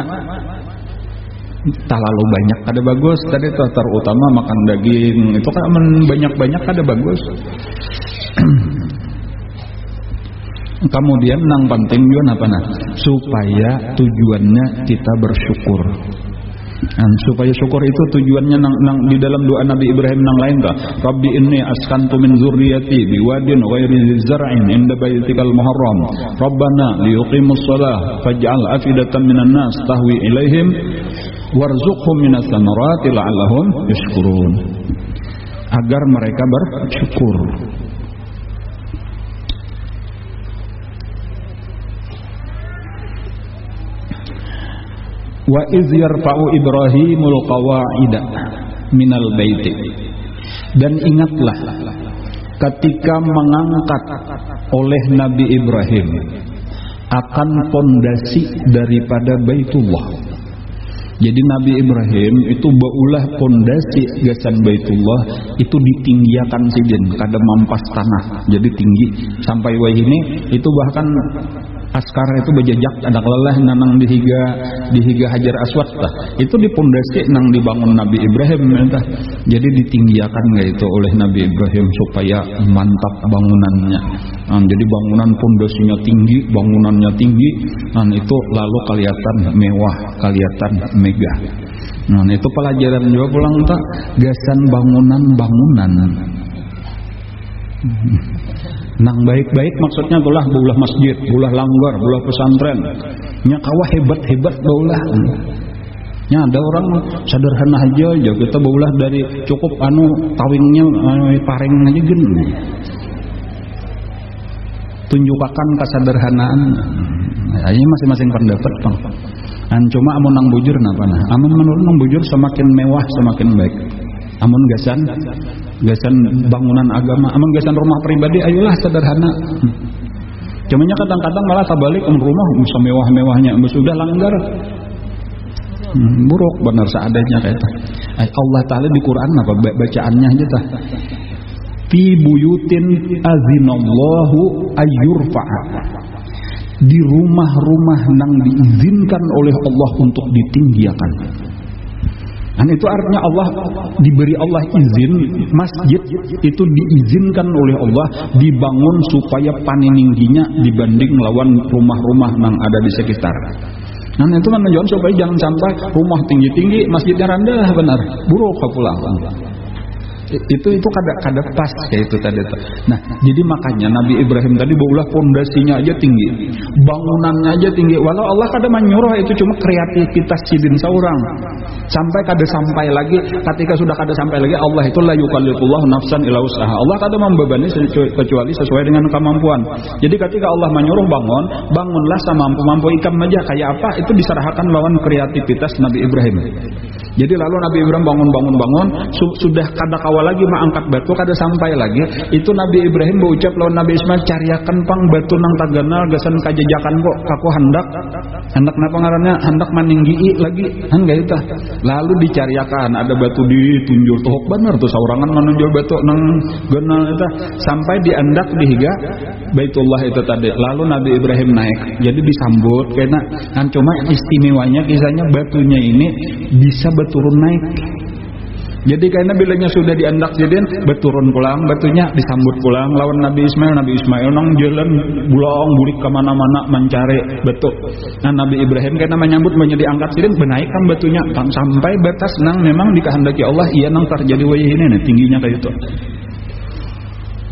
Speaker 1: terlalu banyak kada bagus tadi itu terutama makan daging itu kan banyak-banyak kada bagus. Kemudian nang penting juga apa nah supaya tujuannya kita bersyukur. Dan supaya syukur itu tujuannya nang di dalam doa Nabi Ibrahim nang lain kah? Rabbi inni askantu min dzurriyyati biwadin ghairi zar'in inda baitikal muharram. Rabbana liyuqimus shalah faj'al afidatan minan nas tahwi ilaihim warzuqhum minas samarati la'allahum yashkurun. Agar mereka bersyukur. Wa iz yarfa'u Ibrahimul qawa'ida minal baiti. Dan ingatlah ketika mengangkat oleh Nabi Ibrahim akan pondasi daripada Baitullah. Jadi Nabi Ibrahim itu baulah pondasi gasan Baitullah itu ditinggiakan sidin kada mampas tanah. Jadi tinggi sampai wah ini itu bahkan askar itu bejejak ada lelah nanang dihiga Hajar Aswad lah. Itu dipondasi nang dibangun Nabi Ibrahim entah. Jadi ditinggiakan itu oleh Nabi Ibrahim supaya mantap bangunannya. Jadi bangunan pondasinya tinggi, bangunannya tinggi, itu lalu kelihatan mewah, kelihatan megah. Nah, itu pelajaran juga pulang tak gasan bangunan-bangunan. Nang baik-baik maksudnya tulah baulah masjid, baulah langgar, baulah pesantren. Nya kawah hebat-hebat baulah. Nya ada orang sederhana aja kita baulah dari cukup tawingnya pareng aja gen. Tunjukkan kesederhanaan. Ini masing-masing pendapat, Bang. Cuma amun nang bujur napa nah? Amun menurut nang bujur semakin mewah semakin baik. Amun gasan bangunan agama, amun gasan rumah pribadi ayolah sederhana. Cumanya kadang-kadang malah terbalik rumah bisa mewah-mewahnya, sudah langgar. Buruk benar seadanya kayak itu. Allah Ta'ala di Quran apa bacaannya aja tah. Fi buyutin azinallahu ayyurfa'a. Di rumah-rumah nang diizinkan oleh Allah untuk ditinggiakan. Dan itu artinya Allah diberi Allah izin masjid itu diizinkan oleh Allah dibangun supaya paniningginya dibanding lawan rumah-rumah yang ada di sekitar. Nah itu menunjukkan supaya jangan sampai rumah tinggi-tinggi masjidnya rendah benar buruk pulang. Itu kada pas kayak itu tadi. Nah, jadi makanya Nabi Ibrahim tadi baulah pondasinya aja tinggi, bangunannya aja tinggi. Walau Allah kada menyuruh itu cuma kreativitas sidin seorang. Sampai lagi ketika sudah kada sampai lagi Allah itu la yukallifullahu nafsan illa usaha. Allah kada membebani kecuali sesuai dengan kemampuan. Jadi ketika Allah menyuruh bangunlah semampu-mampu ikam aja kayak apa itu diserahkan lawan kreativitas Nabi Ibrahim. Jadi lalu Nabi Ibrahim bangun sudah kada kawal lagi mengangkat batu kada sampai lagi itu Nabi Ibrahim berucap lawan Nabi Ismail cariakan pang batu nang taganal gasan kajajakan kok aku hendak napa ngarannya hendak maninggi lagi enggak itu lalu dicariakan ada batu ditunjul tuh bener tuh saurangan menunjul batu nang genal itu sampai diandak dihiga Baitullah itu tadi lalu Nabi Ibrahim naik jadi disambut karena cuma istimewanya kisahnya batunya ini bisa berturun naik. Jadi karena bilanya sudah diandak jadian berturun pulang batunya disambut pulang lawan Nabi Ismail nang jalan bulang bulik kemana-mana mencari batu. Nah Nabi Ibrahim karena menyambut menjadi angkat jadian menaikkan batunya sampai batas nang memang dikehendaki Allah iya nang terjadi wayah ini tingginya kayak itu.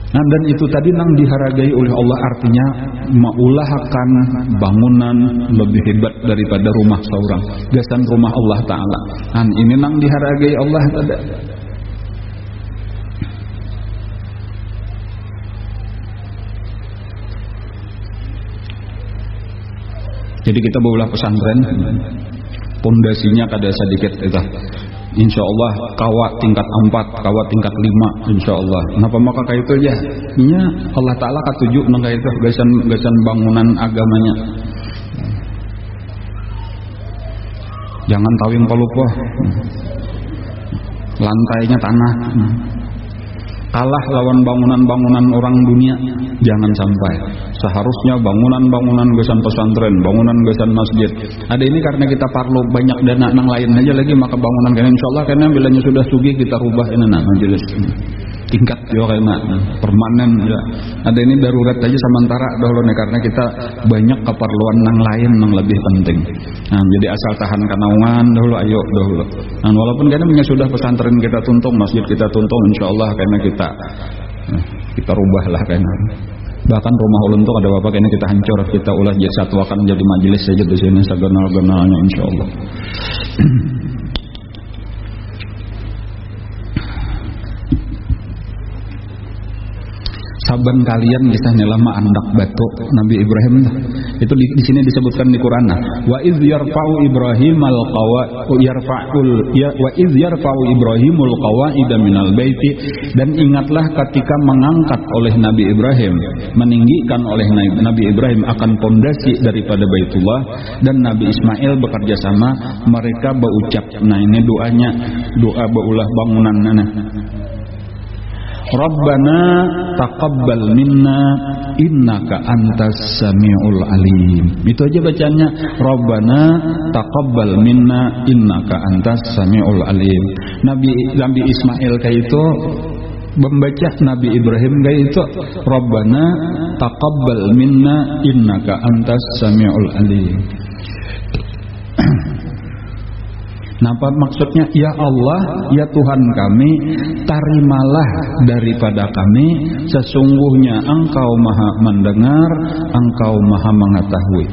Speaker 1: Nah dan itu tadi nang dihargai oleh Allah artinya maulahkan bangunan lebih hebat daripada rumah seorang gasan rumah Allah Ta'ala. Dan ini nang dihargai Allah tadi. Jadi kita bawa pesantren pondasinya kada sedikit itu. Insya Allah kawat tingkat 4, kawat tingkat 5 insya Allah. Kenapa maka kayak itu aja nya Allah Ta'ala katuju nang kayak itu gasan bangunan agamanya. Jangan tawing palupoh. Lantainya tanah. Kalah lawan bangunan-bangunan orang dunia, jangan sampai. Seharusnya bangunan-bangunan gesan pesantren, bangunan gesan masjid. Ada ini karena kita perlu banyak dana nang lain aja lagi, maka bangunan kena insyaallah karena bilanya sudah sugih kita rubah ini majelis tingkat yo karena permanen ya. Ada ini darurat aja sementara dahulu nih karena kita banyak keperluan nang lain nang lebih penting. Nah, jadi asal tahan kanaungan dahulu ayo dahulu. Nah, walaupun karena sudah pesantren kita tuntung, masjid kita tuntung insyaallah karena kita rubah lah karena bahkan rumah ulun tuh ada bapak kayaknya kita hancur, kita ulah jadi satu akan jadi majelis saja di sini segenal-genalnya insyaallah. Saban kalian kisahnya lama andak batu Nabi Ibrahim itu di sini disebutkan di Quran. Wa iz yarfa'u Ibrahimal Ibrahimul qawaida minal baiti, dan ingatlah ketika mengangkat oleh Nabi Ibrahim, meninggikan oleh Nabi Ibrahim akan pondasi daripada Baitullah, dan Nabi Ismail bekerja sama, mereka berucap. Nah ini doanya, doa beulah bangunanna. Rabbana taqabbal minna innaka antas samiul alim. Itu aja bacanya, Rabbana taqabbal minna innaka antas samiul alim. Nabi Ismail kayak itu membaca Nabi Ibrahim kayak itu, Rabbana taqabbal minna innaka antas samiul alim. Napa maksudnya? Ya Allah, ya Tuhan kami, tarimalah daripada kami, sesungguhnya Engkau maha mendengar, Engkau maha mengetahui.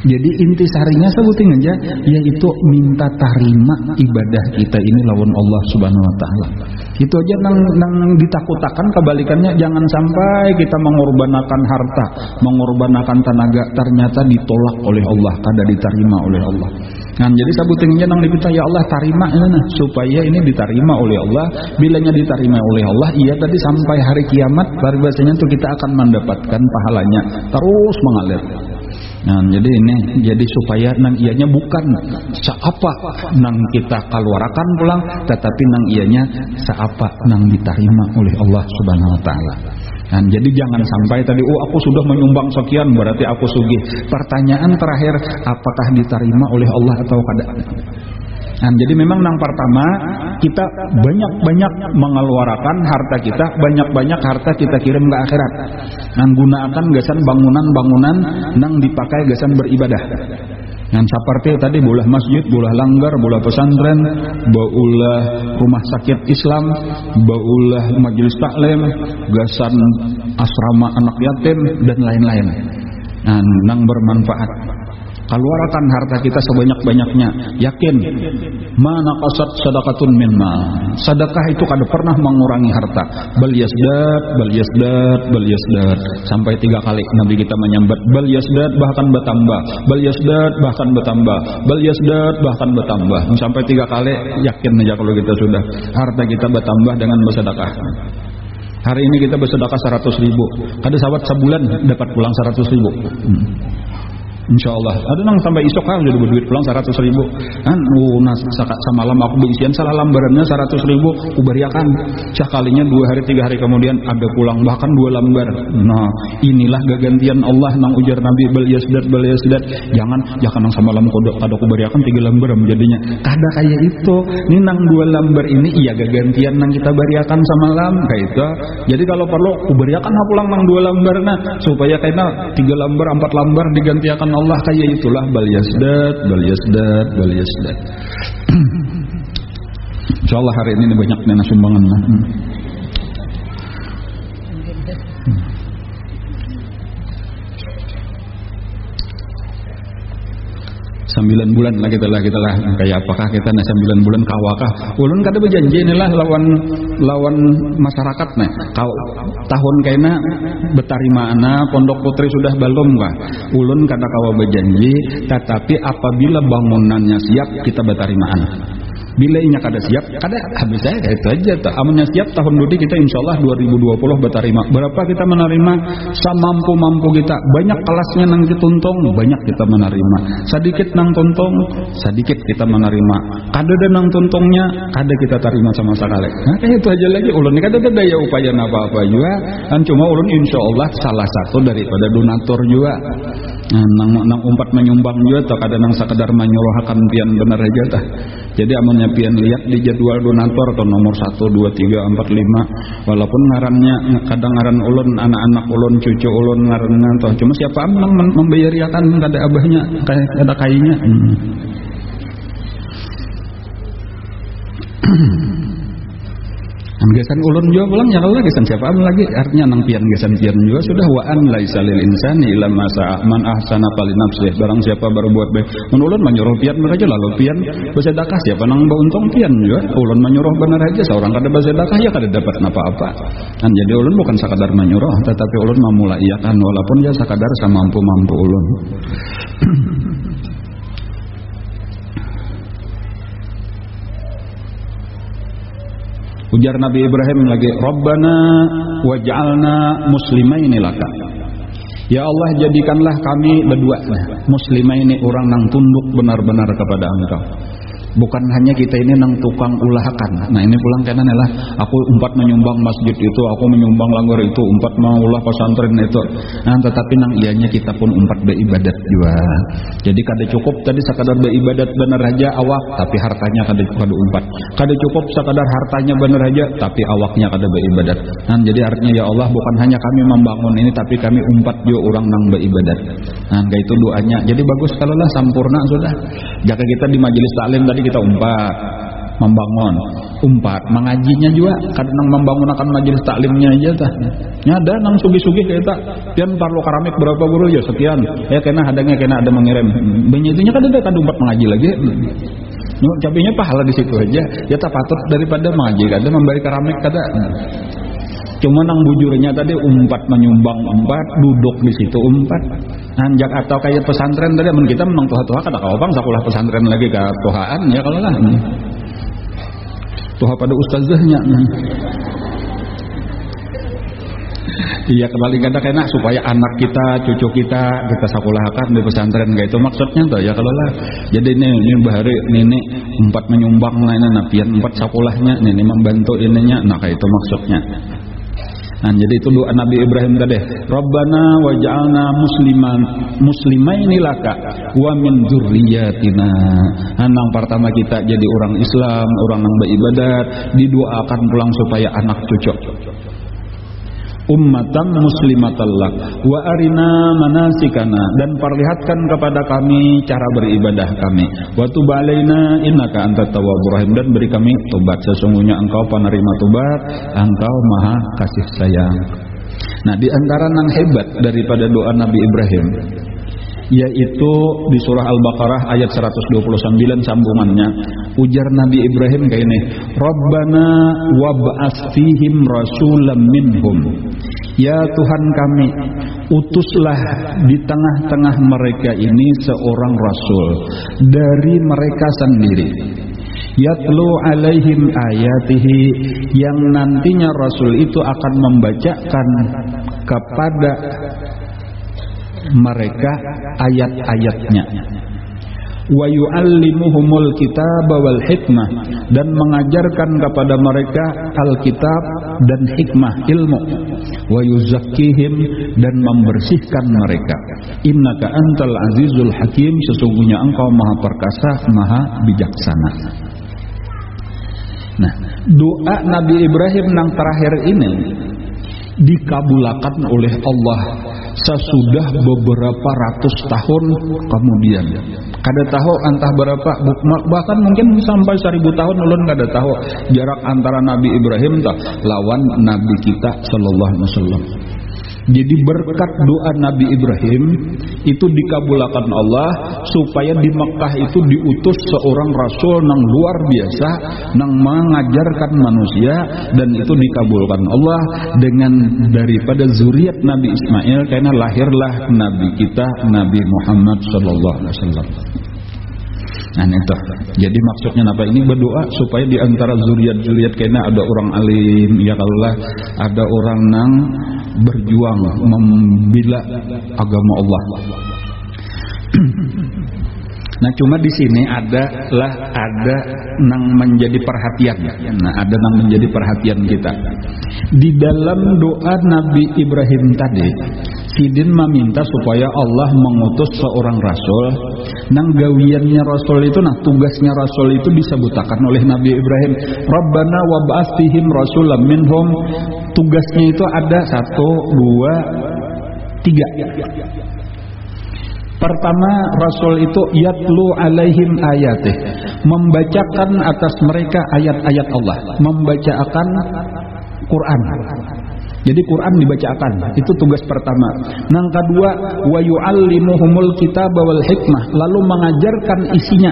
Speaker 1: Jadi intisarinya sebutin aja, yaitu minta tarima ibadah kita ini lawan Allah Subhanahu Wa Taala. Itu aja nang ditakutakan, kebalikannya jangan sampai kita mengorbankan harta, mengorbankan tenaga, ternyata ditolak oleh Allah, kada diterima oleh Allah. Nah, jadi sabutingnya nang dipita, ya Allah tarima nah, supaya ini diterima oleh Allah. Bilanya diterima oleh Allah, iya tadi sampai hari kiamat, bahasanya tuh kita akan mendapatkan pahalanya terus mengalir. Nah, jadi ini jadi supaya nang ianya bukan seapa nang kita keluarkan pulang, tetapi nang ianya seapa nang diterima oleh Allah Subhanahu Wa Taala. Nah, jadi jangan sampai tadi aku sudah menyumbang sekian berarti aku sugih. Pertanyaan terakhir, apakah diterima oleh Allah atau kada? Nah, jadi memang yang pertama kita banyak-banyak mengeluarkan harta kita, banyak-banyak harta kita kirim ke akhirat. Nah, gunakan gasan bangunan-bangunan nang dipakai gasan beribadah. Yang seperti tadi bolah masjid, bolah langgar, bolah pesantren, bolah rumah sakit Islam, bolah majelis taklim, gasan asrama anak yatim dan lain-lain. Nah, nang bermanfaat. Keluarkan harta kita sebanyak-banyaknya. Yakin, mana qasat sadaqatun min mal. Sedekah itu kada pernah mengurangi harta. Bal yasdad sampai 3 kali Nabi kita menyambat bal yasdad bahkan bertambah, bal yasdad bahkan bertambah, bal yasdad bahkan bertambah. Sampai 3 kali yakin aja kalau kita sudah harta kita bertambah dengan bersedekah. Hari ini kita bersedekah 100.000. Kada sahabat sebulan dapat pulang 100.000. Insyaallah. Ada nang sampai isok kan udah berduit pulang 100.000. Kan semalam aku beisian salah lambarannya 100.000 kubariakan. Sekalinya 2 hari 3 hari kemudian ada pulang bahkan 2 lambar. Nah, inilah gagantian Allah nang ujar Nabi bal yasdad. Jangan nang semalam kada kubariakan 3 lambar jadinya. Kada kayak itu. Ini nang 2 lambar ini iya gagantian nang kita bariakan semalam kayak itu. Jadi kalau perlu kubariakan pulang nang 2 lambar nah supaya kena 3 lambar 4 lambar digantiakan Allah kayak itulah bal yasdad. Insyaallah hari ini banyak nana sumbangan. Sembilan bulan lah kita lah kayak apakah kita 9 bulan kawakah ulun kada berjanji inilah lawan masyarakat nah kau tahun kaina betarimaana pondok putri sudah belum kah ulun kada kawa berjanji, tetapi apabila bangunannya siap kita betarimaan. Bila inya kada siap, kada habis saya itu aja. Amunnya siap tahun dudi kita insyaallah 2020 bertarima. Berapa kita menerima samampu-mampu kita. Banyak kelasnya nang dituntung, banyak kita menerima. Sedikit nang tuntung, sedikit kita menerima. Kada ada nang tuntungnya, kada kita terima sama sekali. Nah, itu aja lagi ulun kada ada daya upaya apa-apa juga. Kan cuma ulun insyaallah salah satu daripada donatur juga. Nang umpat menyumbang juga, tak ada nang sekedar menyuruhkan pian bener aja tah. Jadi amunnya pian lihat di jadwal donatur atau nomor 1, 2, 3, 4, 5, walaupun ngarannya kadang ngaran ulun, anak-anak ulun, cucu ulun ngarannya toh cuma siapa nang membayariakan kada abahnya, kada kainya. Gesan ulun juga pulang ya kalau gesan siapa lagi artinya nang pian gesan pian juga sudah wa an laisa lil insani illa ma sa'a man ahsana fali nafsihi. Barang siapa berbuat baik mun ulun menyuruh pian bener aja lalu pian bersedekah siapa nang beruntung pian juga ulun menyuruh bener aja seorang kada bersedekah ya kada dapat apa-apa kan. Jadi ulun bukan sekadar menyuruh tetapi ulun memulaiakan walaupun ya sekadar samampu-mampu ulun. Ujar Nabi Ibrahim lagi, Rabbana waj'alna muslimaini laka. Ya Allah, jadikanlah kami berdua muslimaini, orang nang tunduk benar-benar kepada Engkau. Bukan hanya kita ini nang tukang ulahakan. Nah ini pulang kanan lah. Aku umpat menyumbang masjid itu, aku menyumbang langgar itu, umpat mau ulah pesantren itu. Nah tetapi nang ianya kita pun umpat beribadat juga. Jadi kada cukup tadi sekadar beribadat bener aja awak, tapi hartanya kada umpat. Kada cukup sekadar hartanya bener aja, tapi awaknya kada beribadat. Nah jadi artinya ya Allah bukan hanya kami membangun ini, tapi kami umpat juga orang nang beribadat. Nah itu doanya. Jadi bagus kalau lah sampurna sudah. Jika kita di majelis taklim tadi kita umpat membangun mengajinya juga kadang membangun akan majelis taklimnya aja tah ada nang sugi-sugi kita pian perlu keramik berapa guru ya sekian ya kena ada mengirim benyitunya kan ada umpat mengaji lagi cabenya pahala di situ aja ya tak patut daripada mengaji kada memberi keramik kada. Cuma nang bujurnya tadi umpat menyumbang umpat duduk di situ umpat anjak atau kayak pesantren tadi men kita menang tuha-tuha kada kaopang sakulah pesantren lagi ka tuhaan ya kalau lah tuha pada ustazahnya iya kembali kada kena supaya anak kita cucu kita sakulahkan di pesantren kayak itu maksudnya tuh ya kalau lah jadi ini bahari ini umpat menyumbang nah pian umpat sakulahnya ini membantu ininya nah kayak itu maksudnya. Nah, jadi itu doa Nabi Ibrahim tadi. Rabbana waj'alna muslimaini laka wa min dzurriyyatina. Nang pertama kita jadi orang Islam, orang yang beribadat, didoakan pulang supaya anak cucu. Ummatan muslimatallak wa arina manasikana, dan perlihatkan kepada kami cara beribadah kami. Wa tub alaina innaka antat tawwabur rahim, dan beri kami tobat sesungguhnya Engkau penerima tobat, Engkau Maha kasih sayang. Nah, di antara nang hebat daripada doa Nabi Ibrahim yaitu di surah Al-Baqarah ayat 129 sambungannya ujar Nabi Ibrahim kayak ini, Rabbana wab'ats fihim rasulam minhum. Ya Tuhan kami, utuslah di tengah-tengah mereka ini seorang rasul dari mereka sendiri. Yatlu alaihim ayatihi, yang nantinya rasul itu akan membacakan kepada mereka ayat-ayatnya. Wa yu'allimuhumul kitaba wal hikmah, dan mengajarkan kepada mereka alkitab dan hikmah ilmu. Wa yuzakkihim, dan membersihkan mereka. Innaka antal azizul hakim, sesungguhnya Engkau maha perkasa, maha bijaksana. Nah, doa Nabi Ibrahim yang terakhir ini dikabulkan oleh Allah sesudah beberapa ratus tahun kemudian. Kada tahu antah berapa, bahkan mungkin sampai 1000 tahun ulun kada tahu jarak antara Nabi Ibrahim lawan Nabi kita sallallahu alaihi wasallam. Jadi berkat doa Nabi Ibrahim itu dikabulkan Allah supaya di Mekah itu diutus seorang rasul nang luar biasa nang mengajarkan manusia, dan itu dikabulkan Allah dengan daripada zuriat Nabi Ismail, karena lahirlah Nabi kita Nabi Muhammad sallallahu alaihi wasallam. Nah itu. Jadi maksudnya apa ini berdoa supaya di antara zuriat-zuriat kena ada orang alim, ya kalaulah ada orang nang berjuang membela agama Allah. Nah cuma di sini ada nang menjadi perhatian. Nah ada nang menjadi perhatian kita. Di dalam doa Nabi Ibrahim tadi, Sidin meminta supaya Allah mengutus seorang rasul. Nang gawiannya rasul itu, nah tugasnya rasul itu disebutkan oleh Nabi Ibrahim. Rabbana wab'ats fihim rasulam minhum. Tugasnya itu ada 1, 2, 3. Pertama, Rasul itu yatlu alaihim ayatih, membacakan atas mereka ayat-ayat Allah, membacakan Quran. Jadi Quran dibacakan, itu tugas pertama. Yang kedua, wa yu'allimuhumul kitaba wal hikmah, lalu mengajarkan isinya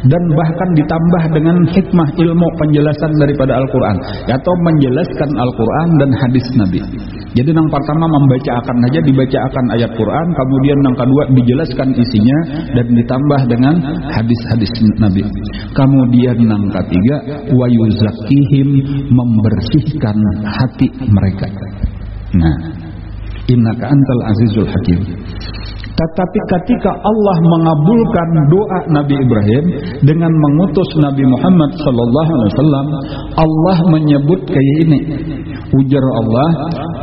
Speaker 1: dan bahkan ditambah dengan hikmah, ilmu penjelasan daripada Al-Quran, atau menjelaskan Al-Quran dan hadis Nabi. Jadi yang pertama membacakan aja, dibacakan ayat Quran, kemudian yang kedua dijelaskan isinya dan ditambah dengan hadis-hadis Nabi. Kemudian yang ketiga, wa yuzakkihim, membersihkan hati mereka. Nah, innaka antal azizul hakim. Tetapi ketika Allah mengabulkan doa Nabi Ibrahim dengan mengutus Nabi Muhammad sallallahu alaihi wasallam, Allah menyebut kayak ini. Ujar Allah,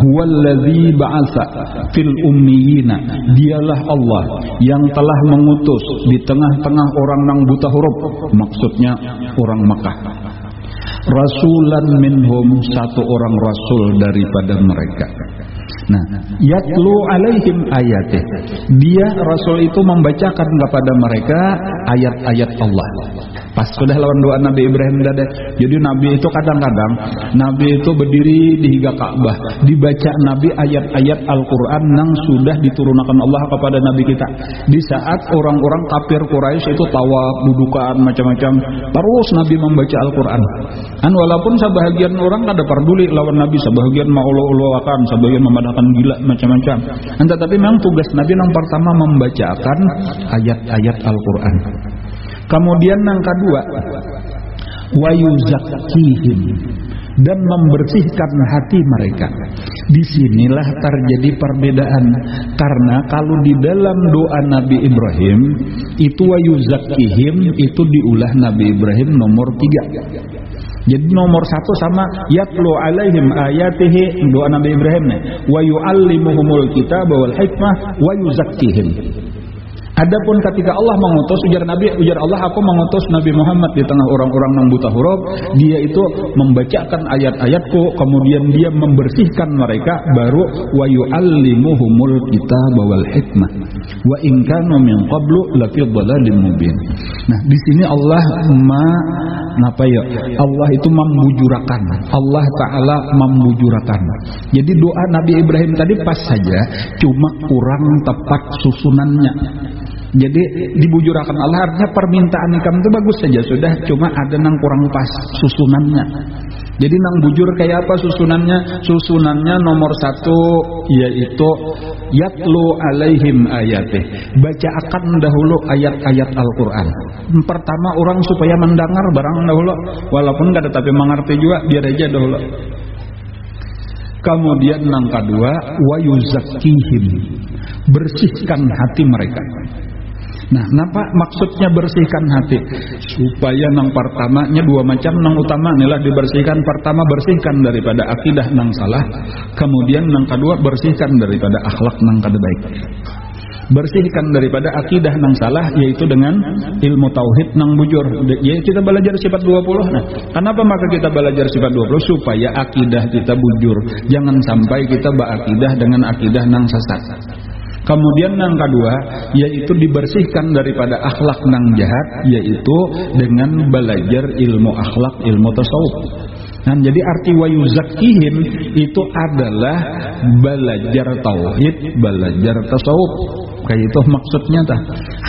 Speaker 1: huwallazi ba'atsa fil ummiyina, dialah Allah yang telah mengutus di tengah-tengah orang nang buta huruf, maksudnya orang Makkah, rasulan minhum, satu orang rasul daripada mereka. Nah, yatlu alaihim ayatih, dia rasul itu membacakan kepada mereka ayat-ayat Allah. Pas sudah lawan doa Nabi Ibrahim tadi. Jadi Nabi itu kadang-kadang Nabi itu berdiri di higa Ka'bah, dibaca Nabi ayat-ayat Al-Quran yang sudah diturunkan Allah kepada Nabi kita. Di saat orang-orang kafir Quraisy itu tawaf, dudukan macam-macam, terus Nabi membaca Al-Quran. Dan walaupun sebahagian orang kada peduli lawan Nabi, sebahagian maulo-uloakan, sebahagian memadakan gila macam-macam. Tetapi memang tugas Nabi yang pertama membacakan ayat-ayat Al-Quran. Kemudian yang kedua, wa yuzakkihim, dan membersihkan hati mereka. Disinilah terjadi perbedaan, karena kalau di dalam doa Nabi Ibrahim itu wa yuzakkihim itu diulah Nabi Ibrahim nomor 3. Jadi nomor 1 sama yatlu alaihim ayatihi, doa Nabi Ibrahim nih, wa yu'allimuhumul kitaba wal hikmah wa yuzakkihim. Adapun ketika Allah mengutus, ujar Allah, aku mengutus Nabi Muhammad di tengah orang-orang yang buta huruf, dia itu membacakan ayat-ayatku, kemudian dia membersihkan mereka, baru wa yu'allimuhumul kitaba wal hikmah wa in kanu min qablu lafi dhalalin mubin. Nah, di sini Allah Allah itu membujurakan. Allah Ta'ala membujurakan. Jadi doa Nabi Ibrahim tadi pas saja, cuma kurang tepat susunannya. Jadi dibujurakan Allah, artinya permintaan kamu itu bagus saja sudah, cuma ada nang kurang pas susunannya. Jadi nang bujur kayak apa susunannya? Susunannya nomor 1 yaitu yatlu alaihim ayatih, bacakan dahulu ayat-ayat Al-Quran. Pertama orang supaya mendengar barang dahulu, walaupun kada tapi mengerti juga, biar aja dahulu. Kemudian yang kedua, wa yuzakkihim, bersihkan hati mereka. Nah, kenapa maksudnya bersihkan hati? Supaya yang pertamanya 2 macam, yang utama inilah dibersihkan. Pertama, bersihkan daripada akidah yang salah. Kemudian yang kedua, bersihkan daripada akhlak yang kada baik. Bersihkan daripada akidah yang salah, yaitu dengan ilmu tauhid yang bujur. Ya, kita belajar sifat 20. Nah, kenapa maka kita belajar sifat 20? Supaya akidah kita bujur. Jangan sampai kita berakidah dengan akidah yang sesat. Kemudian yang kedua, yaitu dibersihkan daripada akhlak yang jahat, yaitu dengan belajar ilmu akhlak, ilmu tasawuf. Nah, jadi arti wa yuzakkihim itu adalah belajar tauhid, belajar tasawuf. Kayak itu maksudnya tah.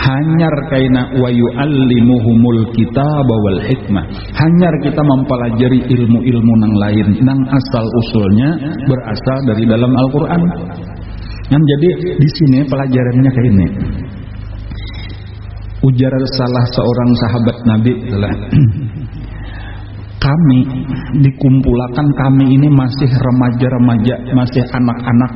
Speaker 1: Hanyar kaina wa yu'allimuhumul kitaba wal hikmah. Hanyar kita mempelajari ilmu-ilmu yang lain, yang asal usulnya berasal dari dalam Al-Quran. Jadi di sini pelajarannya kayak ini. Ujar salah seorang sahabat Nabi adalah kami dikumpulkan, kami ini masih remaja-remaja, masih anak-anak,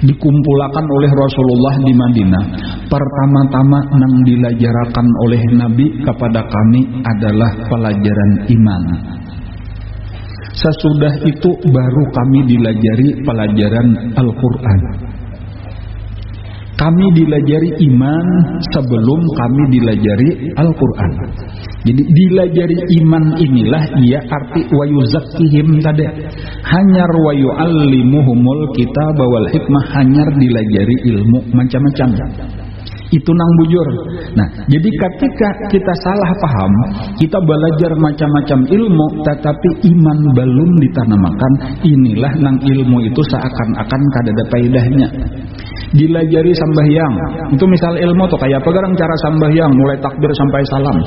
Speaker 1: dikumpulkan oleh Rasulullah di Madinah. Pertama-tama yang dilajarakan oleh Nabi kepada kami adalah pelajaran iman. Sesudah itu baru kami dilajari pelajaran Al-Quran. Kami dilajari iman sebelum kami dilajari Al-Quran. Jadi dilajari iman inilah ia arti wa yuzakkihim tadi. Hanyar wa yu'allimuhumul kitab wal hikmah, hanyar dilajari ilmu macam-macam. Itu nang bujur. Nah, jadi ketika kita salah paham, kita belajar macam-macam ilmu, tetapi iman belum ditanamakan, inilah nang ilmu itu seakan-akan kadada faedahnya. Dilajari sambahyang, itu misal ilmu tuh kayak apa garang cara sambahyang, mulai takbir sampai salam,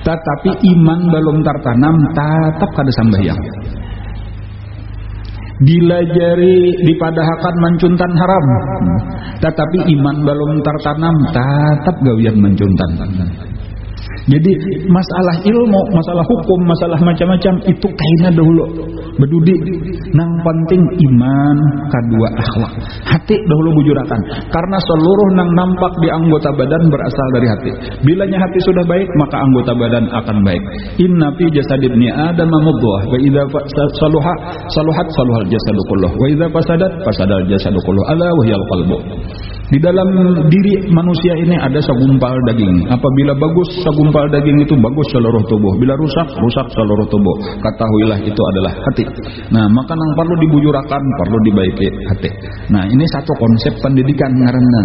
Speaker 1: tetapi iman belum tertanam, tetap kada sambahyang. Dilajari dipadahakan mencuntan haram, tetapi iman belum tertanam, tetap gawian mencuntan. Jadi masalah ilmu, masalah hukum, masalah macam-macam itu kayaknya dahulu bedudi. Nang penting iman, kedua akhlak. Hati dahulu bujurakan. Karena seluruh nang nampak di anggota badan berasal dari hati. Bilanya hati sudah baik, maka anggota badan akan baik. Inna fi jasad ibni Adam mudghah, wa idza saluhat saluhal jasadu kulluh, wa idza fasadal jasadu kulluh, ala wahyal qalbu. Di dalam diri manusia ini ada segumpal daging. Apabila bagus segumpal daging itu bagus seluruh tubuh. Bila rusak, rusak seluruh tubuh. Ketahuilah itu adalah hati. Nah, maka yang perlu dibujurakan, perlu dibaiki hati. Nah, ini satu konsep pendidikan ngaranna.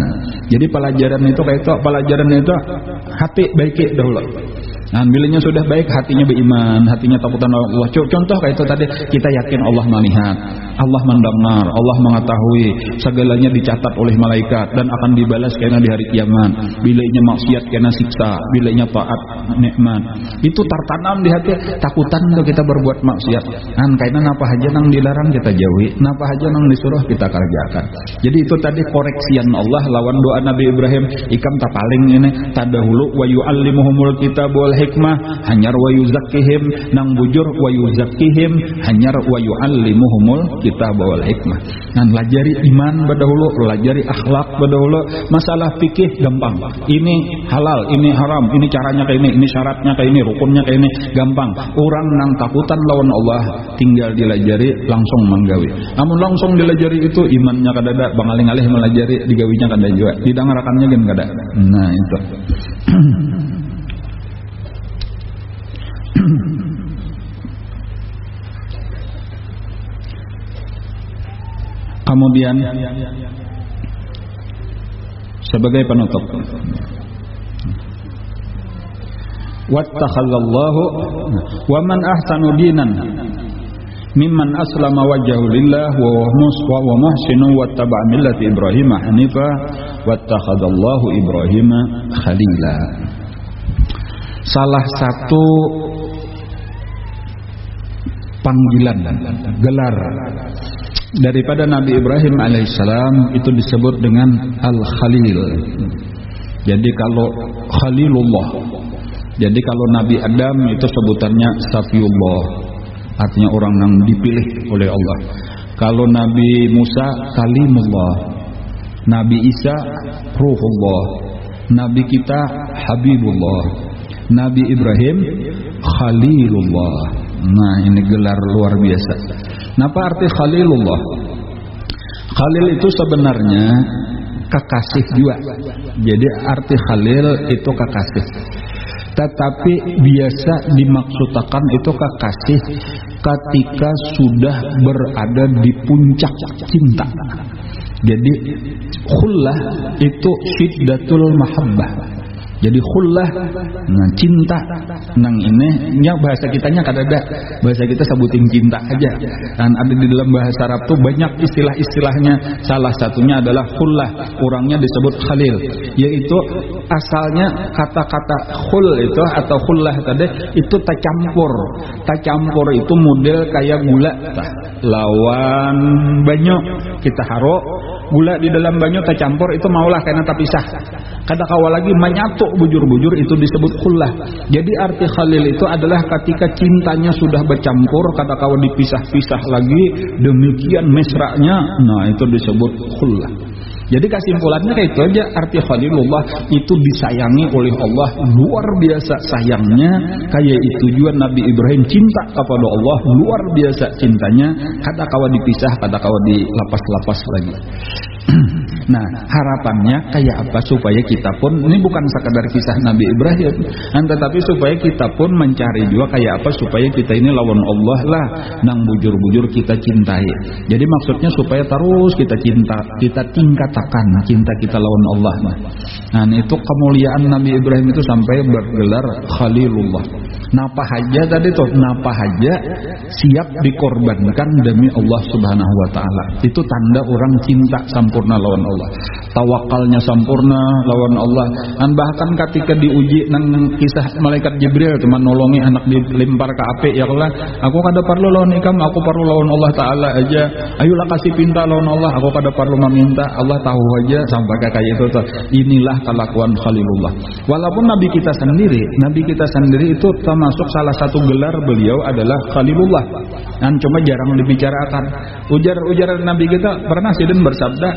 Speaker 1: Jadi pelajaran itu kayak itu, pelajaran itu hati baiki dahulu. Nah, bilanya sudah baik, hatinya beriman, hatinya takutan Allah. Contoh kayak itu tadi, kita yakin Allah melihat, Allah mendengar, Allah mengetahui, segalanya dicatat oleh malaikat dan akan dibalas karena di hari kiamat. Bilanya maksiat karena siksa, bilanya taat nikmat. Itu tertanam di hati, takutan untuk kita berbuat maksiat. Nah, karena napa aja nang dilarang kita jauhi, napa aja nang disuruh kita kerjakan. Jadi itu tadi koreksian Allah lawan doa Nabi Ibrahim, ikam tapaling ini tadahulu wa yu'allimuhumul kitab wal hikmah, hanyar wa yuzakkihim, nang bujur wa yuzakkihim, hanyar wa yu'allimuhumul kitab wal hikmah. Nah, pelajari iman berdahulu, pelajari akhlak berdahulu. Masalah fikih gampang. Ini halal, ini haram, ini caranya kayak ini syaratnya kayak ini, rukunnya kayak ini, gampang. Orang nang takutan lawan Allah tinggal dilajari langsung menggawi. Namun langsung dilajari itu imannya kadada, bangaling-alih melajari digawinya kada juga. Didangarakannya kan kada. Nah, itu. Kemudian sebagai penutup, wattakhadallahu wa man ahsanu dinan mimman aslama wajhahu lillah wa muhsinu wattaba'a millati Ibrahim hanifa wattakhadallahu Ibrahim khalila. Salah satu panggilan, gelar daripada Nabi Ibrahim alaihissalam itu disebut dengan Al-Khalil. Jadi kalau Khalilullah, jadi kalau Nabi Adam itu sebutannya Safiyullah, artinya orang yang dipilih oleh Allah. Kalau Nabi Musa Kalimullah, Nabi Isa Ruhullah, Nabi kita Habibullah, Nabi Ibrahim Khalilullah. Nah, ini gelar luar biasa. Apa arti Khalilullah? Khalil itu sebenarnya kekasih juga. Jadi arti Khalil itu kekasih. Tetapi biasa dimaksudkan itu kekasih ketika sudah berada di puncak cinta. Jadi khullah itu syiddatul mahabbah. Jadi khullah, nah cinta, nang ini, yang bahasa kitanya kadada, bahasa kita sebutin cinta aja. Dan ada di dalam bahasa Arab tuh banyak istilah-istilahnya. Salah satunya adalah khullah, orangnya disebut khalil, yaitu asalnya kata-kata khul itu atau khullah tadi itu tacampur. Tacampur itu model kayak gula, lawan banyak kita haro gula di dalam banyu tercampur itu maulah karena terpisah. Kada kawa lagi menyatu bujur-bujur itu disebut khullah. Jadi arti khalil itu adalah ketika cintanya sudah bercampur kada kawa dipisah-pisah lagi, demikian mesranya, nah itu disebut khullah. Jadi kesimpulannya kayak itu aja, arti khalilullah itu disayangi oleh Allah luar biasa sayangnya. Kayak itu juga Nabi Ibrahim cinta kepada Allah luar biasa cintanya, kada kawa dipisah, kada kawa dilapas-lapas lagi. Nah harapannya kayak apa supaya kita pun, ini bukan sekadar kisah Nabi Ibrahim, tetapi supaya kita pun mencari juga kayak apa supaya kita ini lawan Allah lah, nang bujur-bujur kita cintai. Jadi maksudnya supaya terus kita cinta, kita tingkatkan cinta kita lawan Allah. Nah itu kemuliaan Nabi Ibrahim itu sampai bergelar Khalilullah. Napa haja tadi tuh, napa haja siap dikorbankan demi Allah Subhanahu wa taala. Itu tanda orang cinta sampurna lawan Allah. Tawakalnya sampurna lawan Allah. Dan bahkan ketika diuji nang kisah malaikat Jibril teman nolongi anak dilempar ke api, ya Allah, aku kada perlu lawan ikam, aku perlu lawan Allah taala aja. Ayolah kasih pinta lawan Allah, aku kada perlu meminta, Allah tahu aja, sampai kayak itu tuh. Inilah kelakuan Khalilullah. Walaupun Nabi kita sendiri itu termasuk salah satu gelar beliau adalah Khalilullah. Dan cuma jarang dibicarakan. Ujar Nabi kita pernah sidin bersabda,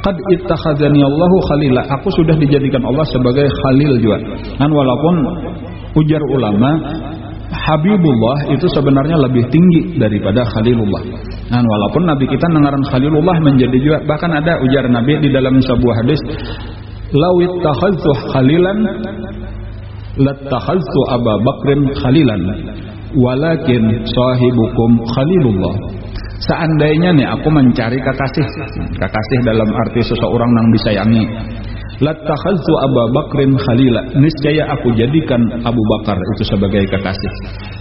Speaker 1: qad ittakhadzani Allahu khalila, aku sudah dijadikan Allah sebagai khalil juga. Dan walaupun ujar ulama Habibullah itu sebenarnya lebih tinggi daripada Khalilullah. Dan walaupun Nabi kita nengaran Khalilullah menjadi juga, bahkan ada ujar Nabi di dalam sebuah hadis, lawit takhadzu khalilan lattakhadzu Abu Bakrin khalilan walakin sahibukum Khalilullah. Seandainya nih aku mencari kekasih dalam arti seseorang yang disayangi, lattakhadzu Abu Bakrin khalila, niscaya aku jadikan Abu Bakar itu sebagai kekasih.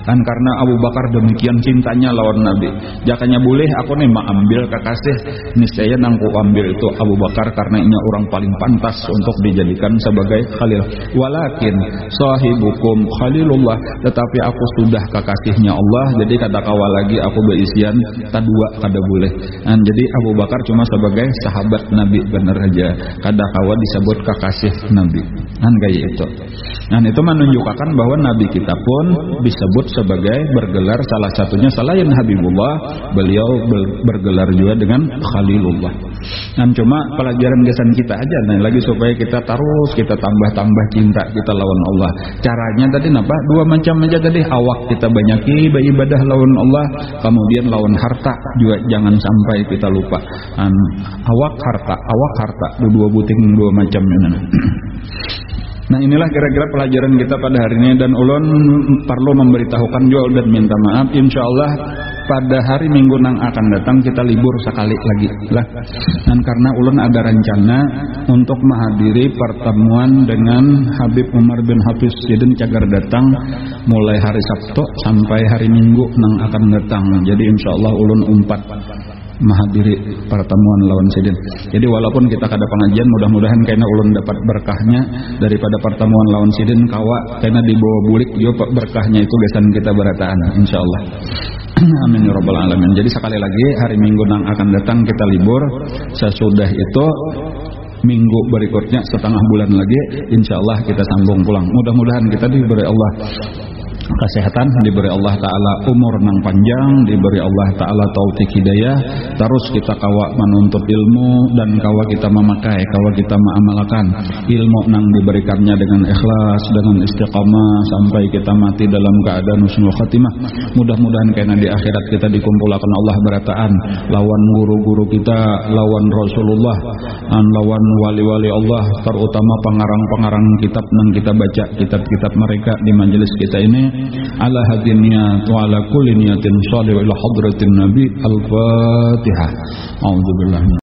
Speaker 1: Dan karena Abu Bakar demikian cintanya lawan Nabi, jakanya boleh aku nih ambil kekasih, niscaya nangku ambil itu Abu Bakar karena ini orang paling pantas untuk dijadikan sebagai khalil. Walakin sahibukum Khalilullah, tetapi aku sudah kekasihnya Allah, jadi kada kawa lagi aku berisian dua kada boleh. Dan jadi Abu Bakar cuma sebagai sahabat Nabi bener aja, kada kawa disebut kekasih Nabi. Dan kayak itu. Dan itu menunjukkan bahwa Nabi kita pun disebut sebagai bergelar salah satunya selain Habibullah, beliau bergelar juga dengan Khalilullah. Dan cuma pelajaran kesan kita aja nih lagi supaya kita terus kita tambah cinta kita lawan Allah. Caranya tadi napa? Dua macam aja tadi. Awak kita banyaki beribadah lawan Allah, kemudian lawan harta juga jangan sampai kita lupa. Awak harta dua buting dua macam ini. Nah inilah kira-kira pelajaran kita pada hari ini, dan ulun perlu memberitahukan juga dan minta maaf, insyaallah pada hari Minggu nang akan datang kita libur sekali lagi lah. Dan karena ulun ada rencana untuk menghadiri pertemuan dengan Habib Umar bin Hafiz Sidin cagar datang mulai hari Sabtu sampai hari Minggu nang akan datang. Jadi insyaallah ulun umpat menghadiri pertemuan lawan Sidin. Jadi walaupun kita kada pengajian, mudah-mudahan karena ulun dapat berkahnya daripada pertemuan lawan Sidin kawa karena dibawa bulik yo berkahnya itu gesan kita berataan insyaallah. Amin ya rabbal alamin. Jadi sekali lagi hari Minggu nang akan datang kita libur, sesudah itu minggu berikutnya setengah bulan lagi insyaallah kita sambung pulang. Mudah-mudahan kita diberi Allah kesehatan, diberi Allah Ta'ala umur nang panjang, diberi Allah Ta'ala taufik hidayah, terus kita kawa menuntut ilmu dan kawa kita memakai, kawa kita mengamalkan ilmu nang diberikannya dengan ikhlas, dengan istiqamah sampai kita mati dalam keadaan husnul khatimah. Mudah-mudahan karena di akhirat kita dikumpulkan Allah berataan lawan guru-guru kita, lawan Rasulullah, lawan wali-wali Allah, terutama pengarang-pengarang kitab nang kita baca kitab-kitab mereka di majelis kita ini. Ala hadin niyat wa ala kulli niyatin shalih ila hadratin nabi. Al-Fatihah. A'udzubillah.